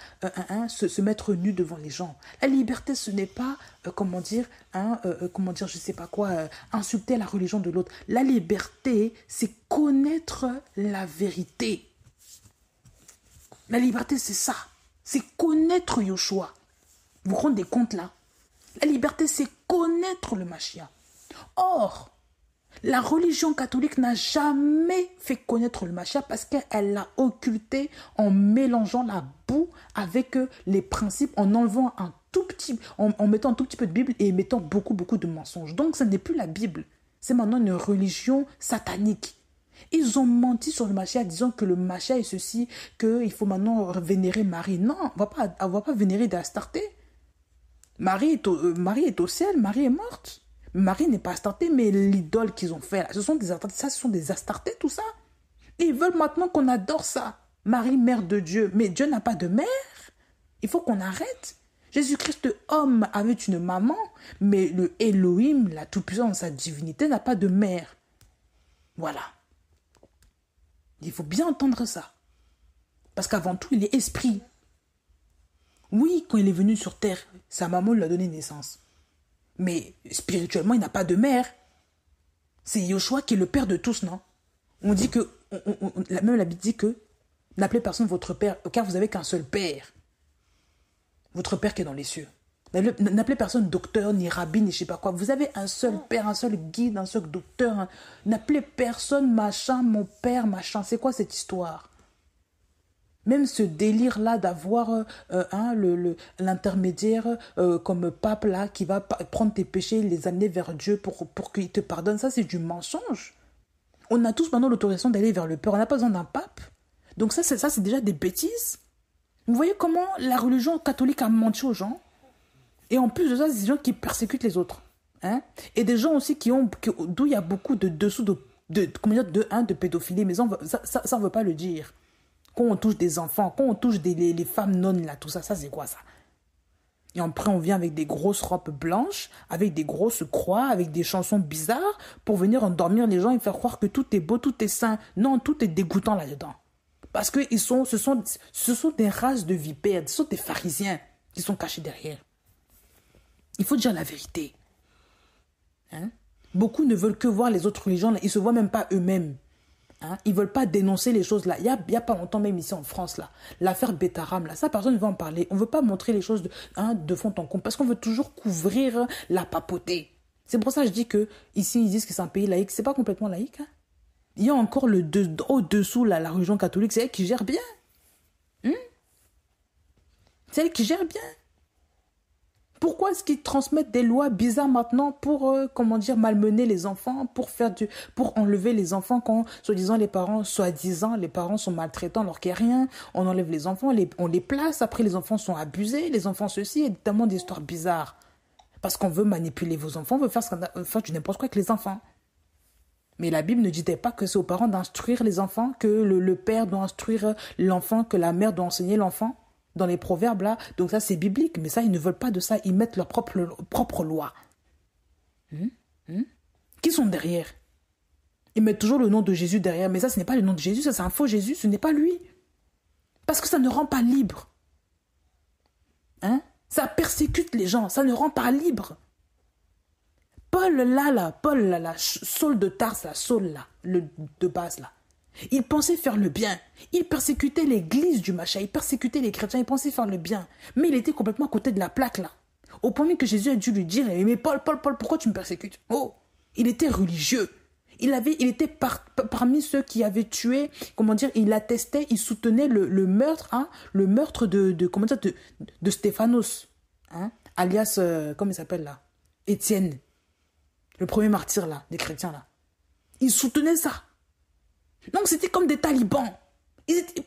se mettre nu devant les gens. La liberté, ce n'est pas, je sais pas quoi, insulter la religion de l'autre. La liberté, c'est connaître la vérité. La liberté, c'est ça. C'est connaître Yahushua. Vous vous rendez compte là? La liberté, c'est connaître le Mashiach. Or, la religion catholique n'a jamais fait connaître le Mashiach parce qu'elle l'a occulté en mélangeant la boue avec les principes, en enlevant en mettant un tout petit peu de Bible et mettant beaucoup de mensonges. Donc, ce n'est plus la Bible. C'est maintenant une religion satanique. Ils ont menti sur le Mashiach disant que le Mashiach est ceci, qu'il faut maintenant vénérer Marie. Non, on ne va pas vénérer d'Astarté. Marie est au ciel, Marie est morte. Marie n'est pas Astarté, mais l'idole qu'ils ont fait là, ce sont des Astartés, tout ça. Et ils veulent maintenant qu'on adore ça. Marie, mère de Dieu. Mais Dieu n'a pas de mère. Il faut qu'on arrête. Jésus-Christ, homme, avait une maman, mais le Elohim, la Tout-Puissant dans sa divinité, n'a pas de mère. Voilà. Il faut bien entendre ça. Parce qu'avant tout, il est esprit. Oui, quand il est venu sur terre, sa maman lui a donné naissance. Mais spirituellement, il n'a pas de mère. C'est Yoshua qui est le père de tous, non? On dit que, même la Bible dit que n'appelez personne votre père, car vous n'avez qu'un seul père. Votre père qui est dans les cieux. N'appelez personne docteur, ni rabbi, ni je sais pas quoi. Vous avez un seul père, un seul guide, un seul docteur. Hein. N'appelez personne machin, mon père, machin. C'est quoi cette histoire? Même ce délire-là d'avoir l'intermédiaire comme pape là qui va prendre tes péchés et les amener vers Dieu pour qu'il te pardonne, ça c'est du mensonge. On a tous maintenant l'autorisation d'aller vers le Père, on n'a pas besoin d'un pape. Donc ça c'est déjà des bêtises. Vous voyez comment la religion catholique a menti aux gens? Et en plus de ça, c'est des gens qui persécutent les autres. Hein? Et des gens aussi d'où il y a beaucoup de dessous de pédophilie, mais ça on ne veut pas le dire. Quand on touche des enfants, quand on touche les femmes nonnes, là, tout ça, ça c'est quoi ça? Et après, on vient avec des grosses robes blanches, avec des grosses croix, avec des chansons bizarres, pour venir endormir les gens et faire croire que tout est beau, tout est sain. Non, tout est dégoûtant là-dedans. Parce que ce sont des races de vipères, ce sont des pharisiens qui sont cachés derrière. Il faut dire la vérité. Hein? Beaucoup ne veulent que voir les autres religions, là. Ils ne se voient même pas eux-mêmes. Hein? Ils ne veulent pas dénoncer les choses là. Il y a pas longtemps, même ici en France, là, l'affaire Betaram, là, ça, personne ne veut en parler. On ne veut pas montrer les choses de fond en comble parce qu'on veut toujours couvrir la papauté. C'est pour ça que je dis que ici ils disent que c'est un pays laïque. C'est pas complètement laïque. Hein? Il y a encore au-dessous, là, la religion catholique, c'est elle qui gère bien. C'est elle qui gère bien. Pourquoi est-ce qu'ils transmettent des lois bizarres maintenant pour, malmener les enfants, pour enlever les enfants quand, soi-disant, les parents sont maltraitants alors qu'il n'y a rien. On enlève les enfants, on les place, après les enfants sont abusés, les enfants ceci, et tellement d'histoires bizarres. Parce qu'on veut manipuler vos enfants, on veut faire du n'importe quoi avec les enfants. Mais la Bible ne disait pas que c'est aux parents d'instruire les enfants, que le père doit instruire l'enfant, que la mère doit enseigner l'enfant. Dans les proverbes, là, donc ça, c'est biblique. Mais ça, ils ne veulent pas de ça. Ils mettent leur propre loi. Qui sont derrière? Ils mettent toujours le nom de Jésus derrière. Mais ça, ce n'est pas le nom de Jésus. Ça, c'est un faux Jésus. Ce n'est pas lui. Parce que ça ne rend pas libre. Hein? Ça persécute les gens. Ça ne rend pas libre. Paul, là, Saul de Tarse, là, Saul, là, de base, là. Il pensait faire le bien. Il persécutait l'église du Macha. Il persécutait les chrétiens. Il pensait faire le bien. Mais il était complètement à côté de la plaque, là. Au point que Jésus a dû lui dire, mais Paul, pourquoi tu me persécutes? Oh, il était religieux. Il était parmi ceux qui avaient tué, il attestait, il soutenait le meurtre, hein, le meurtre de Stéphanos, hein, alias, comment il s'appelle, là? Étienne. Le premier martyr, là, des chrétiens, là. Il soutenait ça. Donc, c'était comme des talibans.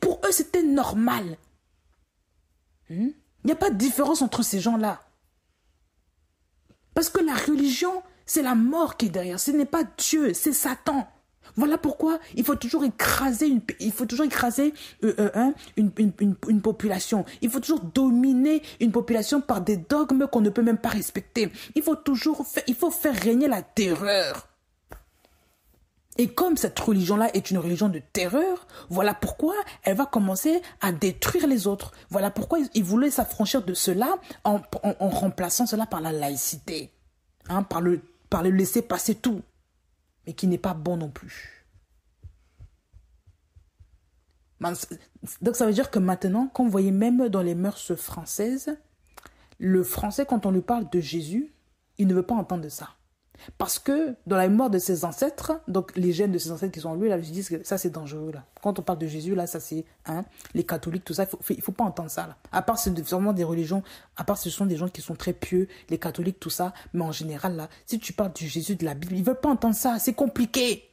Pour eux, c'était normal. Il n'y a pas de différence entre ces gens-là. Parce que la religion, c'est la mort qui est derrière. Ce n'est pas Dieu, c'est Satan. Voilà pourquoi il faut toujours écraser une population. Il faut toujours dominer une population par des dogmes qu'on ne peut même pas respecter. Il faut faire régner la terreur. Et comme cette religion-là est une religion de terreur, voilà pourquoi elle va commencer à détruire les autres. Voilà pourquoi ils voulaient s'affranchir de cela en remplaçant cela par la laïcité. Hein, par le laisser passer tout. Mais qui n'est pas bon non plus. Donc ça veut dire que maintenant, quand vous voyez même dans les mœurs françaises, le français, quand on lui parle de Jésus, il ne veut pas entendre de ça. Parce que dans la mémoire de ses ancêtres, donc les gènes de ses ancêtres qui sont en lui, là, ils disent que ça c'est dangereux. Là. Quand on parle de Jésus, là, ça c'est les catholiques, tout ça, il faut pas entendre ça. Là. À part c'est vraiment des religions, à part ce sont des gens qui sont très pieux, les catholiques, tout ça, mais en général, là, si tu parles du Jésus de la Bible, ils veulent pas entendre ça, c'est compliqué.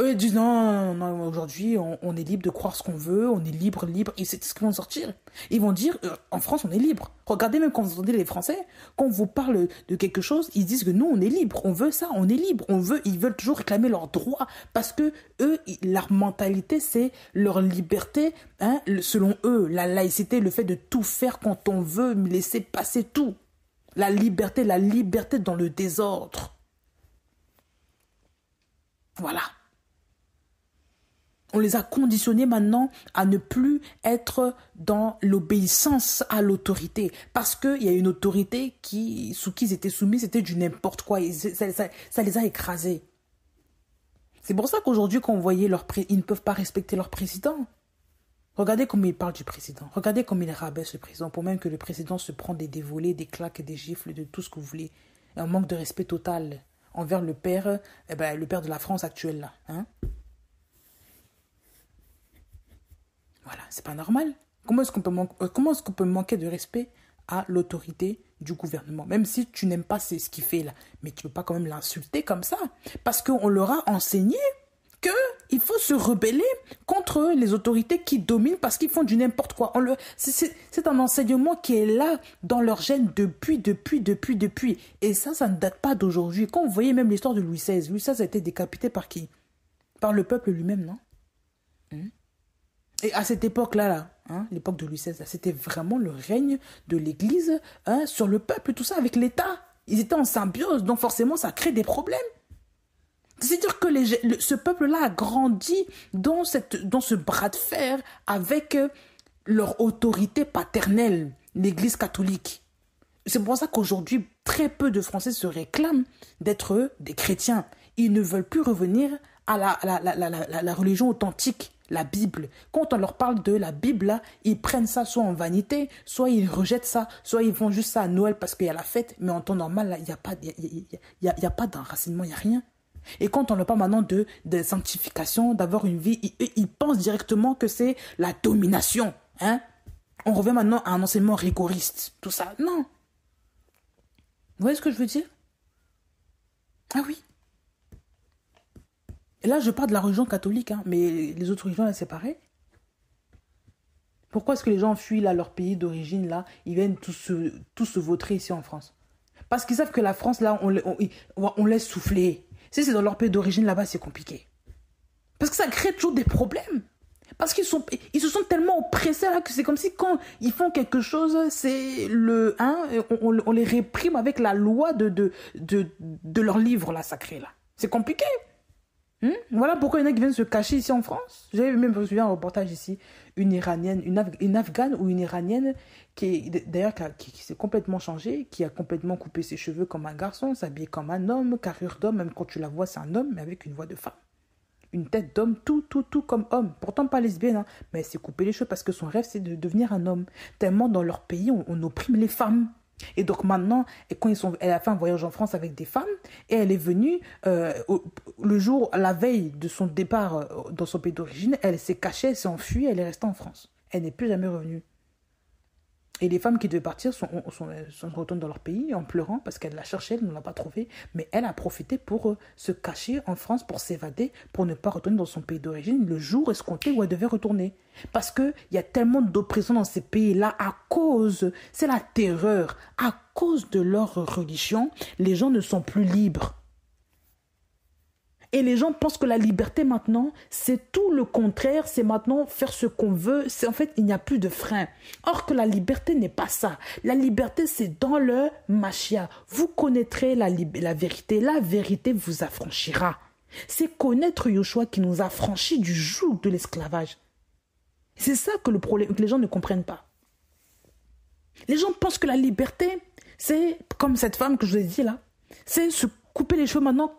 Eux, ils disent non, non, non, aujourd'hui, on est libre de croire ce qu'on veut, on est libre, libre. Et c'est ce qu'ils vont sortir. Ils vont dire, en France, on est libre. Regardez, même quand vous entendez les Français, quand on vous parle de quelque chose, ils disent que nous, on est libre, on veut ça, on est libre, on veut, ils veulent toujours réclamer leurs droits. Parce que eux, leur mentalité, c'est leur liberté, hein, selon eux, la laïcité, le fait de tout faire quand on veut, laisser passer tout. La liberté dans le désordre. Voilà. On les a conditionnés maintenant à ne plus être dans l'obéissance à l'autorité. Parce qu'il y a une autorité sous qui ils étaient soumis, c'était du n'importe quoi. Ça les a écrasés. C'est pour ça qu'aujourd'hui, quand vous voyez ils ne peuvent pas respecter leur président. Regardez comment ils parlent du président. Regardez comment ils rabaissent le président. Pour même que le président se prend des dévolés, des claques, des gifles, de tout ce que vous voulez. Un manque de respect total envers le père de la France actuelle, là. Hein? Voilà, c'est pas normal. Comment est-ce qu'on peut manquer de respect à l'autorité du gouvernement, même si tu n'aimes pas ce qu'il fait là, mais tu peux pas quand même l'insulter comme ça, parce qu'on leur a enseigné qu'il faut se rebeller contre les autorités qui dominent parce qu'ils font du n'importe quoi. C'est un enseignement qui est là dans leur gène depuis. Et ça ne date pas d'aujourd'hui. Quand vous voyez même l'histoire de Louis XVI a été décapité par qui? Par le peuple lui-même, non? Et à cette époque-là, hein, l'époque de Louis XVI, c'était vraiment le règne de l'Église sur le peuple, tout ça, avec l'État. Ils étaient en symbiose, donc forcément, ça crée des problèmes. C'est-à-dire que ce peuple-là a grandi dans ce bras de fer avec leur autorité paternelle, l'Église catholique. C'est pour ça qu'aujourd'hui, très peu de Français se réclament d'être des chrétiens. Ils ne veulent plus revenir à la religion authentique, la Bible. Quand on leur parle de la Bible, là, ils prennent ça soit en vanité, soit ils rejettent ça, soit ils font juste ça à Noël parce qu'il y a la fête. Mais en temps normal, il n'y a pas d'enracinement, il n'y a rien. Et quand on leur parle maintenant de sanctification, d'avoir une vie, ils pensent directement que c'est la domination. Hein? On revient maintenant à un enseignement rigoriste. Tout ça, non. Vous voyez ce que je veux dire? Ah oui. Et là, je parle de la religion catholique, hein, mais les autres religions, là, c'est pareil. Pourquoi est-ce que les gens fuient là, leur pays d'origine, là, ils viennent tous se vautrer ici en France? Parce qu'ils savent que la France, là, on laisse souffler. Si c'est dans leur pays d'origine, là-bas, c'est compliqué. Parce que ça crée toujours des problèmes. Parce qu'ils se sont tellement oppressés, là, que c'est comme si quand ils font quelque chose, c'est on les réprime avec la loi de leur livre, là, sacré, là. C'est compliqué. Voilà pourquoi il y en a qui viennent se cacher ici en France. J'avais même reçu un reportage ici, une Iranienne, une Afghane ou une Iranienne qui s'est complètement changée, qui a complètement coupé ses cheveux comme un garçon, s'habillée comme un homme, carrure d'homme, même quand tu la vois c'est un homme, mais avec une voix de femme. Une tête d'homme, tout comme homme. Pourtant pas lesbienne, hein, mais elle s'est coupé les cheveux parce que son rêve c'est de devenir un homme. Tellement dans leur pays on opprime les femmes. Et donc maintenant, elle a fait un voyage en France avec des femmes et elle est venue la veille de son départ dans son pays d'origine, elle s'est cachée, elle s'est enfuie, elle est restée en France. Elle n'est plus jamais revenue. Et les femmes qui devaient partir sont retournées dans leur pays en pleurant parce qu'elle l'a cherchée, elle ne l'a pas trouvée. Mais elle a profité pour se cacher en France, pour s'évader, pour ne pas retourner dans son pays d'origine le jour escompté où elle devait retourner. Parce qu'il y a tellement d'oppression dans ces pays-là c'est la terreur. À cause de leur religion, les gens ne sont plus libres. Et les gens pensent que la liberté maintenant, c'est tout le contraire, c'est maintenant faire ce qu'on veut. En fait, il n'y a plus de frein. Or que la liberté n'est pas ça. La liberté, c'est dans le machia. Vous connaîtrez la vérité vous affranchira. C'est connaître Yoshua qui nous a affranchis du joug de l'esclavage. C'est ça que le problème, que les gens ne comprennent pas. Les gens pensent que la liberté, c'est comme cette femme que je vous ai dit là, c'est se couper les cheveux maintenant,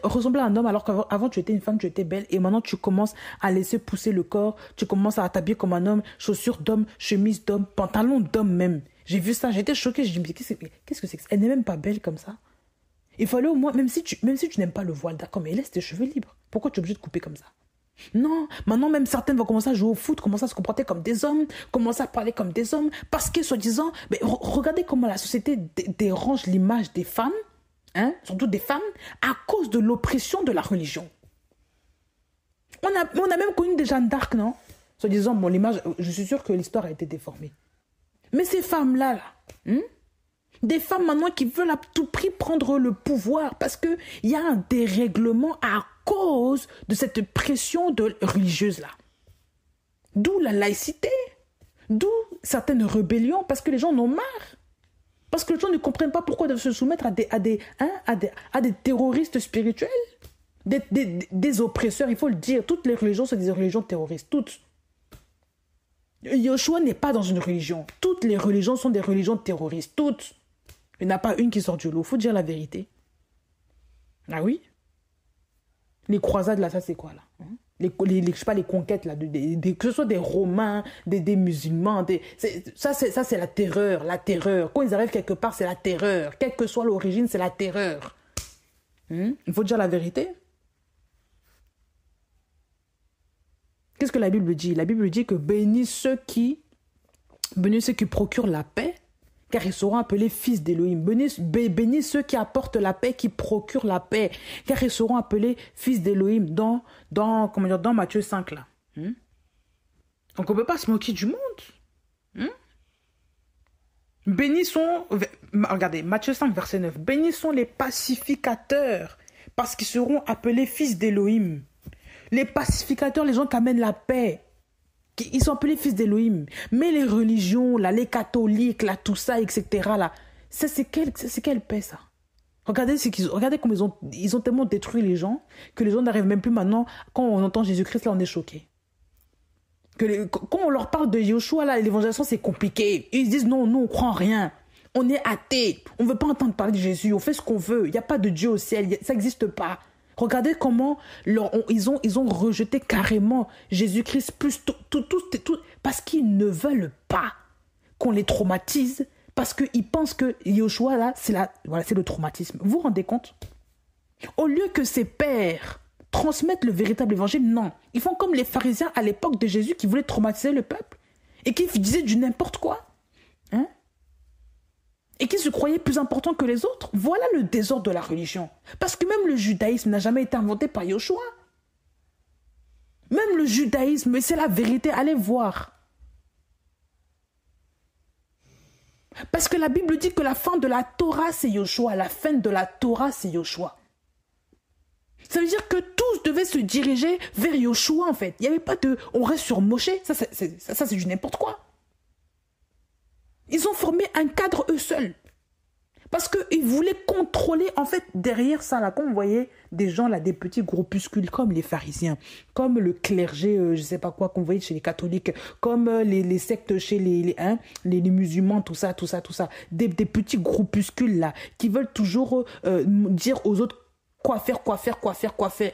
ressembler à un homme alors qu'avant tu étais une femme, tu étais belle et maintenant tu commences à laisser pousser le corps, tu commences à t'habiller comme un homme, chaussures d'homme, chemise d'homme, pantalon d'homme même. J'ai vu ça, j'étais choquée, je me dis qu'est-ce que c'est que ça? Elle n'est même pas belle comme ça. Il fallait au moins, même si tu n'aimes pas le voile, d'accord, mais laisse tes cheveux libres. Pourquoi tu es obligé de couper comme ça? Non, maintenant même certaines vont commencer à jouer au foot, commencer à se comporter comme des hommes, commencer à parler comme des hommes, parce que soi-disant, mais regardez comment la société dérange l'image des femmes, surtout des femmes, à cause de l'oppression de la religion. On a même connu des Jeanne d'Arc, non? Soit disant, bon, l'image, je suis sûr que l'histoire a été déformée. Mais ces femmes-là, des femmes maintenant qui veulent à tout prix prendre le pouvoir parce qu'il y a un dérèglement à cause de cette pression religieuse-là. D'où la laïcité, d'où certaines rébellions, parce que les gens en ont marre. Parce que les gens ne comprennent pas pourquoi ils doivent se soumettre à des terroristes spirituels, des oppresseurs, il faut le dire. Toutes les religions sont des religions terroristes, toutes. Yoshua n'est pas dans une religion. Toutes les religions sont des religions terroristes, toutes. Il n'y en a pas une qui sort du lot, il faut dire la vérité. Ah oui? Les croisades, là, ça c'est quoi, là? Je sais pas, les conquêtes, là, que ce soit des Romains, des musulmans, ça c'est la terreur, la terreur. Quand ils arrivent quelque part, c'est la terreur. Quelle que soit l'origine, c'est la terreur. Il faut dire la vérité. Qu'est-ce que la Bible dit? La Bible dit que bénis ceux qui procurent la paix, car ils seront appelés fils d'Élohim. Bénis ceux qui apportent la paix, qui procurent la paix, car ils seront appelés fils d'Élohim dans Matthieu 5, là. Donc on ne peut pas se moquer du monde. Bénissons, regardez, Matthieu 5, verset 9. Bénissons les pacificateurs, parce qu'ils seront appelés fils d'Élohim. Les pacificateurs, les gens qui amènent la paix, ils sont appelés fils d'Élohim. Mais les religions, là, les catholiques, là, tout ça, etc., là, c'est quelle paix, ça? Regardez comment ils ont tellement détruit les gens que les gens n'arrivent même plus maintenant. Quand on entend Jésus-Christ, là, on est choqués. Quand on leur parle de Yoshua, là, l'évangélisation, c'est compliqué. Ils disent non, nous, on croit en rien. On est athée. On ne veut pas entendre parler de Jésus. On fait ce qu'on veut. Il n'y a pas de Dieu au ciel. Ça n'existe pas. Regardez comment ils ont rejeté carrément Jésus-Christ plus tout, parce qu'ils ne veulent pas qu'on les traumatise, parce qu'ils pensent que Yoshua, là, c'est le traumatisme. Vous vous rendez compte? Au lieu que ces pères transmettent le véritable évangile, non. Ils font comme les pharisiens à l'époque de Jésus qui voulaient traumatiser le peuple et qui disaient du n'importe quoi. Et qui se croyaient plus importants que les autres. Voilà le désordre de la religion. Parce que même le judaïsme n'a jamais été inventé par Yoshua. Même le judaïsme, mais c'est la vérité, allez voir. Parce que la Bible dit que la fin de la Torah, c'est Yoshua. La fin de la Torah, c'est Yoshua. Ça veut dire que tous devaient se diriger vers Yoshua, en fait. Il n'y avait pas de... On reste sur Moshe. Ça, c'est du n'importe quoi. Ils ont formé un cadre eux seuls. Parce qu'ils voulaient contrôler, en fait, derrière ça, là, comme vous voyez, des gens, là, des petits groupuscules, comme les pharisiens, comme le clergé, je sais pas quoi, qu'on voyait chez les catholiques, comme les sectes chez les musulmans, tout ça. Des petits groupuscules, là, qui veulent toujours dire aux autres quoi faire.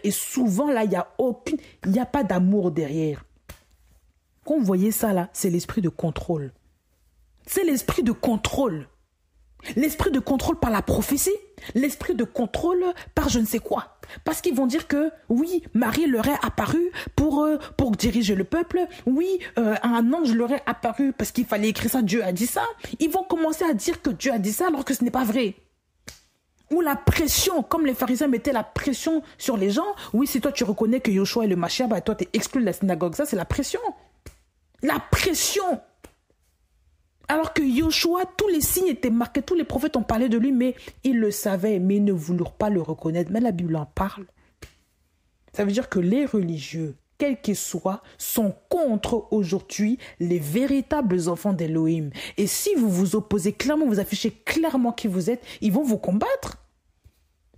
Et souvent, là, il n'y a pas d'amour derrière. Quand vous voyez ça, là, c'est l'esprit de contrôle. C'est l'esprit de contrôle. L'esprit de contrôle par la prophétie. L'esprit de contrôle par je ne sais quoi. Parce qu'ils vont dire que, oui, Marie leur est apparue pour diriger le peuple. Oui, un ange leur est apparu parce qu'il fallait écrire ça, Dieu a dit ça. Ils vont commencer à dire que Dieu a dit ça alors que ce n'est pas vrai. Ou la pression, comme les pharisiens mettaient la pression sur les gens. Oui, si toi tu reconnais que Yoshua est le Mashiach, bah toi tu es exclu de la synagogue. Ça, c'est la pression. La pression. Alors que Yoshua, tous les signes étaient marqués, tous les prophètes ont parlé de lui, mais ils le savaient, mais ils ne voulurent pas le reconnaître. Mais la Bible en parle. Ça veut dire que les religieux, quels qu'ils soient, sont contre aujourd'hui les véritables enfants d'Élohim. Et si vous vous opposez clairement, vous affichez clairement qui vous êtes, ils vont vous combattre.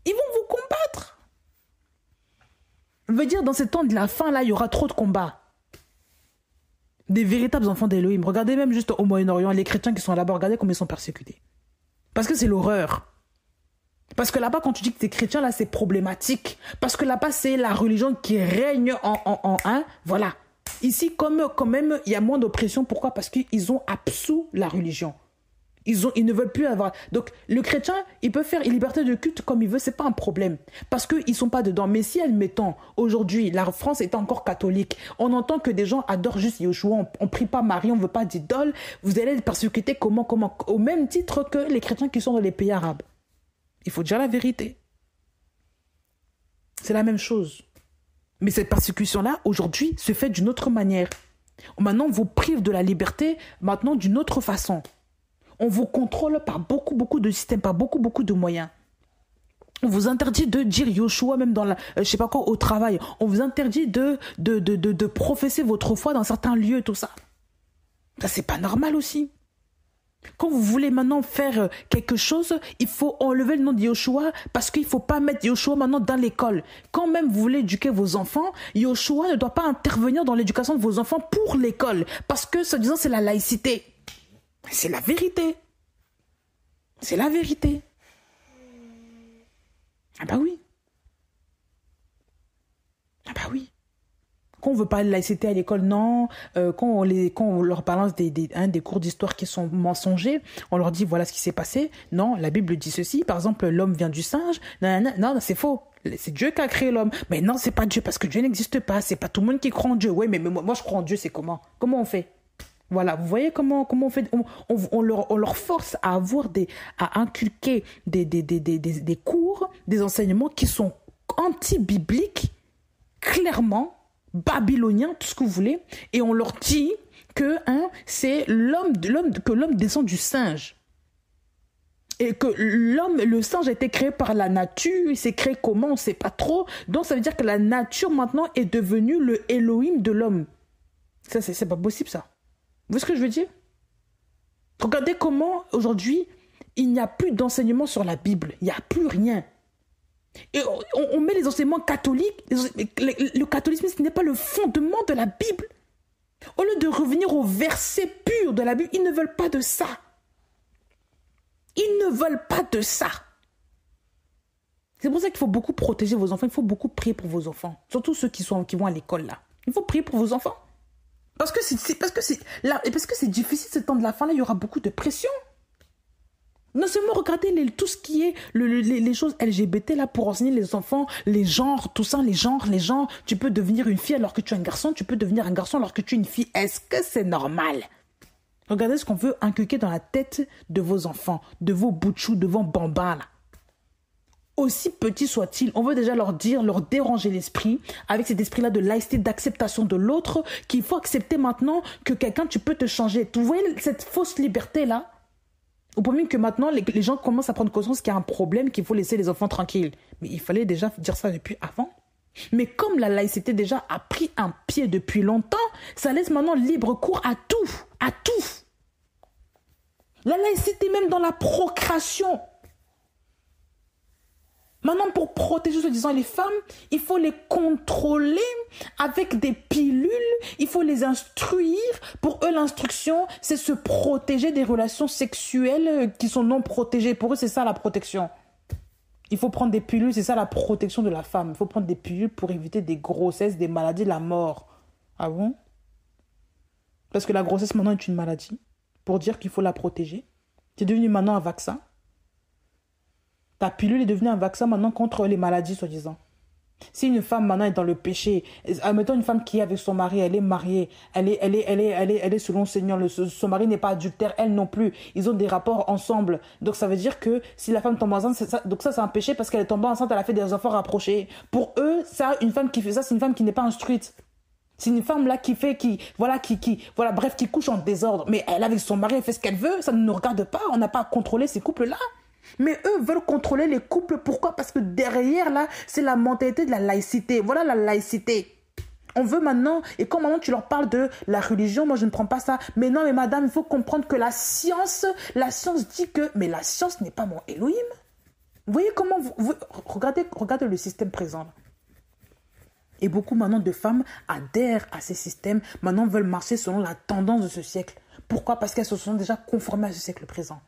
Ils vont vous combattre. Ça veut dire dans ce temps de la fin, là, il y aura trop de combats. Des véritables enfants d'Élohim. Regardez même juste au Moyen-Orient, les chrétiens qui sont là-bas, regardez comment ils sont persécutés. Parce que c'est l'horreur. Parce que là-bas, quand tu dis que tu es chrétien, là, c'est problématique. Parce que là-bas, c'est la religion qui règne en un. Voilà. Ici, quand même, il y a moins d'oppression. Pourquoi? Parce qu'ils ont absous la religion. Ils ne veulent plus avoir... Donc, le chrétien, il peut faire une liberté de culte comme il veut, c'est pas un problème. Parce qu'ils ne sont pas dedans. Mais si, admettons, aujourd'hui, la France est encore catholique, on entend que des gens adorent juste Yoshua, on ne prie pas Marie, on ne veut pas d'idole, vous allez être persécutés comment? Au même titre que les chrétiens qui sont dans les pays arabes. Il faut dire la vérité. C'est la même chose. Mais cette persécution-là, aujourd'hui, se fait d'une autre manière. Maintenant, on vous prive de la liberté, maintenant d'une autre façon. On vous contrôle par beaucoup de systèmes, par beaucoup de moyens. On vous interdit de dire Yoshua même dans je sais pas quoi, au travail. On vous interdit de professer votre foi dans certains lieux, tout ça. Ça, c'est pas normal aussi. Quand vous voulez maintenant faire quelque chose, il faut enlever le nom de Yoshua parce qu'il ne faut pas mettre Yoshua maintenant dans l'école. Quand même vous voulez éduquer vos enfants, Yoshua ne doit pas intervenir dans l'éducation de vos enfants pour l'école. Parce que, soi-disant, c'est la laïcité. C'est la vérité. C'est la vérité. Ah bah oui. Ah bah oui. Quand on veut parler de laïcité à l'école, non. Quand on leur balance des cours d'histoire qui sont mensongers, on leur dit voilà ce qui s'est passé. Non, la Bible dit ceci. Par exemple, l'homme vient du singe. Non, c'est faux. C'est Dieu qui a créé l'homme. Mais non, c'est pas Dieu parce que Dieu n'existe pas. C'est pas tout le monde qui croit en Dieu. Oui, mais moi je crois en Dieu, c'est comment? Comment on fait? Voilà, vous voyez comment on fait? On leur force à inculquer des cours, des enseignements qui sont anti-bibliques, clairement, babyloniens, tout ce que vous voulez, et on leur dit que c'est que l'homme descend du singe. Et que le singe a été créé par la nature, il s'est créé comment, on ne sait pas trop. Donc ça veut dire que la nature maintenant est devenue le Elohim de l'homme. Ça, c'est pas possible ça. Vous voyez ce que je veux dire? Regardez comment aujourd'hui il n'y a plus d'enseignement sur la Bible, il n'y a plus rien. Et on met les enseignements catholiques, le catholicisme ce n'est pas le fondement de la Bible. Au lieu de revenir aux versets purs de la Bible, ils ne veulent pas de ça. Ils ne veulent pas de ça. C'est pour ça qu'il faut beaucoup protéger vos enfants, il faut beaucoup prier pour vos enfants. Surtout ceux qui vont à l'école là. Il faut prier pour vos enfants. Parce que c'est difficile ce temps de la fin là, il y aura beaucoup de pression. Non seulement regardez tout ce qui est les choses LGBT là pour enseigner les enfants, les genres, tout ça, les genres. Tu peux devenir une fille alors que tu es un garçon, tu peux devenir un garçon alors que tu es une fille. Est-ce que c'est normal? Regardez ce qu'on veut inculquer dans la tête de vos enfants, de vos boutchous, de vos bambins là. Aussi petits soient-ils, on veut déjà leur déranger l'esprit avec cet esprit-là de laïcité, d'acceptation de l'autre, qu'il faut accepter maintenant que quelqu'un, tu peux te changer. Vous voyez cette fausse liberté-là? Au premier que maintenant, les gens commencent à prendre conscience qu'il y a un problème, qu'il faut laisser les enfants tranquilles. Mais il fallait déjà dire ça depuis avant. Mais comme la laïcité déjà a pris un pied depuis longtemps, ça laisse maintenant libre cours à tout. À tout. La laïcité même dans la procréation. Maintenant, pour protéger, soi-disant, les femmes, il faut les contrôler avec des pilules, il faut les instruire. Pour eux, l'instruction, c'est se protéger des relations sexuelles qui sont non protégées. Pour eux, c'est ça la protection. Il faut prendre des pilules, c'est ça la protection de la femme. Il faut prendre des pilules pour éviter des grossesses, des maladies, la mort. Ah bon? Parce que la grossesse, maintenant, est une maladie. Pour dire qu'il faut la protéger. C'est devenu maintenant un vaccin. Ta pilule est devenue un vaccin maintenant contre les maladies, soi-disant. Si une femme maintenant est dans le péché, admettons une femme qui est avec son mari, elle est mariée, elle est selon le Seigneur, son mari n'est pas adultère, elle non plus, ils ont des rapports ensemble. Donc ça veut dire que si la femme tombe enceinte, donc ça c'est un péché parce qu'elle est tombée enceinte, elle a fait des enfants rapprochés. Pour eux, ça, une femme qui fait ça, c'est une femme qui n'est pas instruite. C'est une femme là qui couche en désordre. Mais elle avec son mari, elle fait ce qu'elle veut, ça ne nous regarde pas, on n'a pas à contrôler ces couples-là. Mais eux veulent contrôler les couples. Pourquoi? Parce que derrière, là, c'est la mentalité de la laïcité. Voilà la laïcité. On veut maintenant, et quand maintenant tu leur parles de la religion, moi je ne prends pas ça. Mais non, mais madame, il faut comprendre que la science dit que... Mais la science n'est pas mon Elohim. Vous voyez comment... Regardez le système présent. Là. Et beaucoup maintenant de femmes adhèrent à ces systèmes. Maintenant veulent marcher selon la tendance de ce siècle. Pourquoi? Parce qu'elles se sont déjà conformées à ce siècle présent.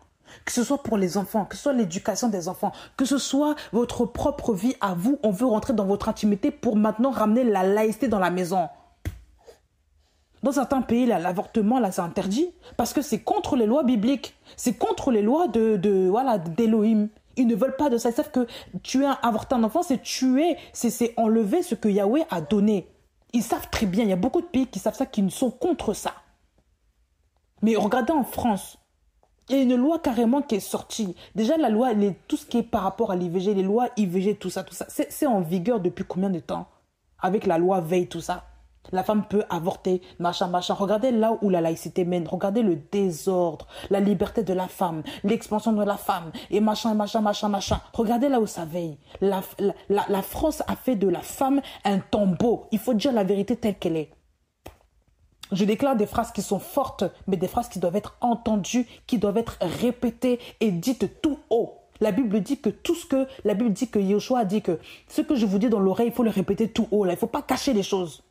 Que ce soit pour les enfants, que ce soit l'éducation des enfants, que ce soit votre propre vie à vous, on veut rentrer dans votre intimité pour maintenant ramener la laïcité dans la maison. Dans certains pays, l'avortement, là, c'est interdit parce que c'est contre les lois bibliques, c'est contre les lois d'Elohim. Ils ne veulent pas de ça. Ils savent que avorter un enfant, c'est tuer, c'est enlever ce que Yahweh a donné. Ils savent très bien, il y a beaucoup de pays qui savent ça, qui sont contre ça. Mais regardez en France, il y a une loi carrément qui est sortie. Déjà, la loi, tout ce qui est par rapport à l'IVG, les lois IVG, tout ça, c'est en vigueur depuis combien de temps? avec la loi Veil, tout ça. La femme peut avorter, machin, machin. Regardez là où la laïcité mène. Regardez le désordre, la liberté de la femme, l'expansion de la femme, et machin, machin, machin, machin. Regardez là où ça veille. La France a fait de la femme un tombeau. Il faut dire la vérité telle qu'elle est. Je déclare des phrases qui sont fortes, mais des phrases qui doivent être entendues, qui doivent être répétées et dites tout haut. La Bible dit que la Bible dit que Yeshua a dit que ce que je vous dis dans l'oreille, il faut le répéter tout haut. Là. Il ne faut pas cacher les choses.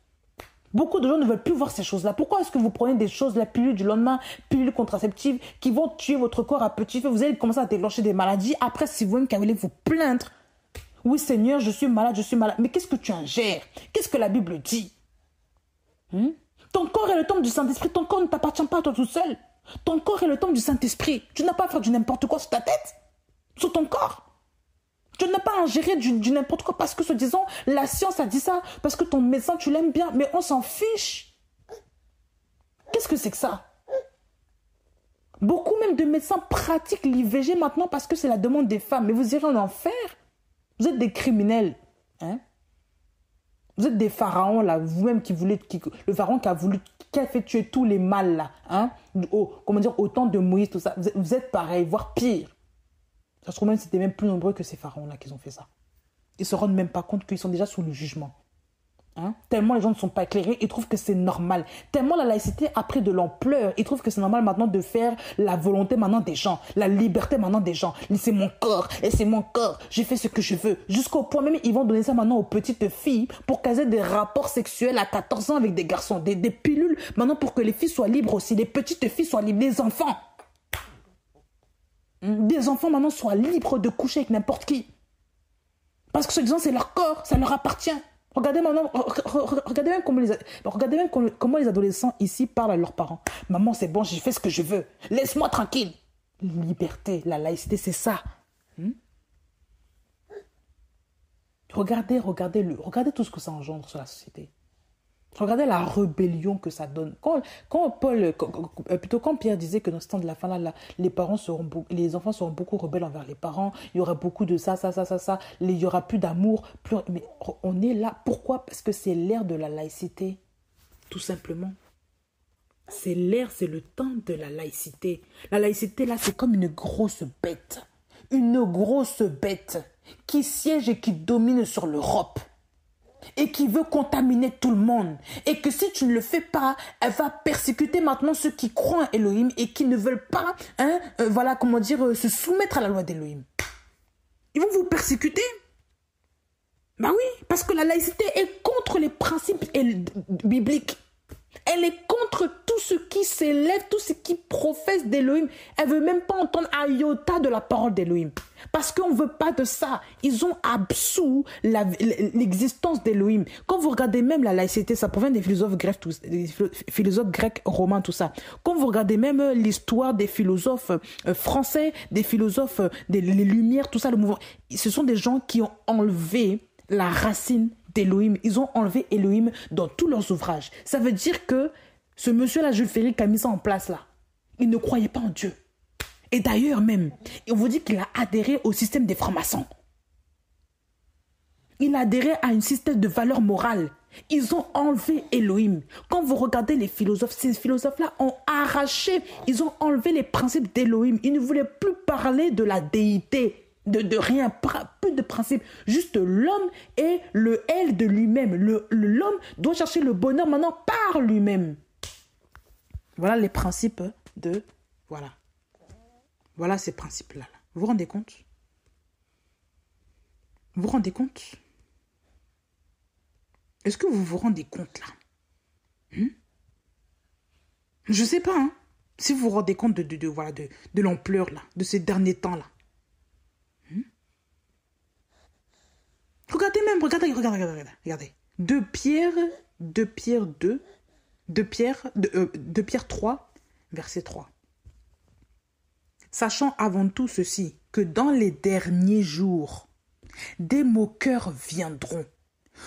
Beaucoup de gens ne veulent plus voir ces choses-là. Pourquoi est-ce que vous prenez des choses, la pilule du lendemain, pilule contraceptive, qui vont tuer votre corps à petit feu? Vous allez commencer à déclencher des maladies. Après, si vous-même qui allez vous plaindre, oui Seigneur, je suis malade, je suis malade. Mais qu'est-ce que tu ingères? Qu'est-ce que la Bible dit? Ton corps est le temple du Saint-Esprit. Ton corps ne t'appartient pas à toi tout seul. Ton corps est le temple du Saint-Esprit. Tu n'as pas à faire du n'importe quoi sur ta tête, sur ton corps. Tu n'as pas à ingérer du n'importe quoi parce que, se disant, la science a dit ça, parce que ton médecin, tu l'aimes bien, mais on s'en fiche. Qu'est-ce que c'est que ça? Beaucoup même de médecins pratiquent l'IVG maintenant parce que c'est la demande des femmes. Mais vous irez en enfer. Vous êtes des criminels. Hein? Vous êtes des pharaons, là, vous-même le pharaon qui a fait tuer tous les mâles, là. Hein? Au temps de Moïse, tout ça. Vous êtes pareil, voire pire. Ça se trouve même c'était même plus nombreux que ces pharaons-là qui ont fait ça. Ils ne se rendent même pas compte qu'ils sont déjà sous le jugement. Hein? Tellement les gens ne sont pas éclairés, ils trouvent que c'est normal. Tellement la laïcité a pris de l'ampleur, ils trouvent que c'est normal maintenant de faire la volonté maintenant des gens, la liberté maintenant des gens. C'est mon corps, et c'est mon corps, je fais ce que je veux. Jusqu'au point même, ils vont donner ça maintenant aux petites filles pour qu'elles aient des rapports sexuels à 14 ans avec des garçons. Des pilules maintenant pour que les filles soient libres aussi, les petites filles soient libres, les enfants. Des enfants maintenant soient libres de coucher avec n'importe qui. Parce que ce disant c'est leur corps, ça leur appartient. Regardez maintenant, regardez même comment les adolescents ici parlent à leurs parents. Maman, c'est bon, j'ai fait ce que je veux. Laisse-moi tranquille. Liberté, la laïcité, c'est ça. Regardez tout ce que ça engendre sur la société. Regardez la rébellion que ça donne. Quand Pierre disait que dans ce temps de la fin, là, les enfants seront beaucoup rebelles envers les parents, il y aura beaucoup de ça, il n'y aura plus d'amour. Mais on est là. Pourquoi? Parce que c'est l'ère de la laïcité, tout simplement. C'est le temps de la laïcité. La laïcité, là, c'est comme une grosse bête. Une grosse bête qui siège et qui domine sur l'Europe. Et qui veut contaminer tout le monde. Et que si tu ne le fais pas, elle va persécuter maintenant ceux qui croient en Elohim et qui ne veulent pas, se soumettre à la loi d'Elohim. Ils vont vous persécuter. Ben oui, parce que la laïcité est contre les principes bibliques. Elle est contre tout ce qui s'élève, tout ce qui professe d'Elohim. Elle ne veut même pas entendre un iota de la parole d'Elohim. Parce qu'on ne veut pas de ça. Ils ont absous l'existence d'Elohim. Quand vous regardez même la laïcité, ça provient des philosophes grecs, romains, tout ça. Quand vous regardez même l'histoire des philosophes français, des philosophes, les Lumières, tout ça, le mouvement, ce sont des gens qui ont enlevé la racine d'Elohim. Ils ont enlevé Elohim dans tous leurs ouvrages. Ça veut dire que ce monsieur-là, Jules Ferry, qui a mis ça en place là, il ne croyait pas en Dieu. Et d'ailleurs même, on vous dit qu'il a adhéré au système des francs-maçons. Il a adhéré à un système de valeurs morales. Ils ont enlevé Elohim. Quand vous regardez les philosophes, ces philosophes-là ont arraché, ils ont enlevé les principes d'Elohim. Ils ne voulaient plus parler de la déité. De rien, plus de principe, juste l'homme et le elle de lui-même. L'homme doit chercher le bonheur maintenant par lui-même. Voilà les principes de... Voilà ces principes-là. Vous vous rendez compte? Vous vous rendez compte? Est-ce que vous vous rendez compte là? Je ne sais pas, hein, si vous vous rendez compte de l'ampleur là, de ces derniers temps là. Regardez. 2 Pierre 3, verset 3. Sachant avant tout ceci, que dans les derniers jours, des moqueurs viendront,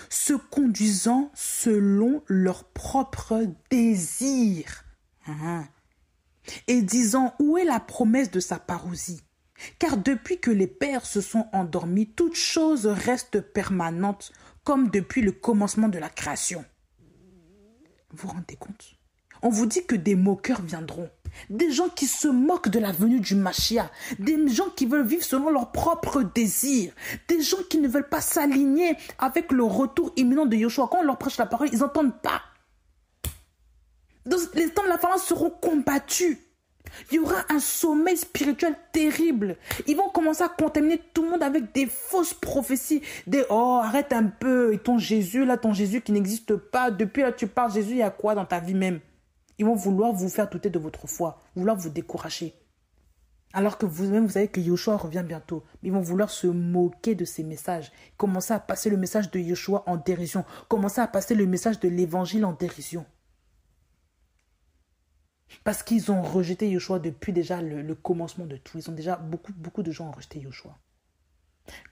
se conduisant selon leurs propres désirs, et disant, où est la promesse de sa parousie? Car depuis que les pères se sont endormis, toute chose reste permanente comme depuis le commencement de la création. Vous vous rendez compte? On vous dit que des moqueurs viendront. Des gens qui se moquent de la venue du Mashiach. Des gens qui veulent vivre selon leurs propres désirs. Des gens qui ne veulent pas s'aligner avec le retour imminent de Yeshua. Quand on leur prêche la parole, ils n'entendent pas. Donc, les temps de la fin seront combattus. Il y aura un sommeil spirituel terrible. Ils vont commencer à contaminer tout le monde avec des fausses prophéties. Des « Oh, arrête un peu. Et ton Jésus, là, ton Jésus qui n'existe pas. Depuis là, tu parles Jésus, il y a quoi dans ta vie même ?» Ils vont vouloir vous faire douter de votre foi. Vouloir vous décourager. Alors que vous-même, vous savez que Yeshua revient bientôt. Ils vont vouloir se moquer de ces messages. Commencer à passer le message de Yeshua en dérision. Commencer à passer le message de l'évangile en dérision. Parce qu'ils ont rejeté Yeshua depuis déjà le commencement de tout. Ils ont déjà, beaucoup de gens ont rejeté Yeshua.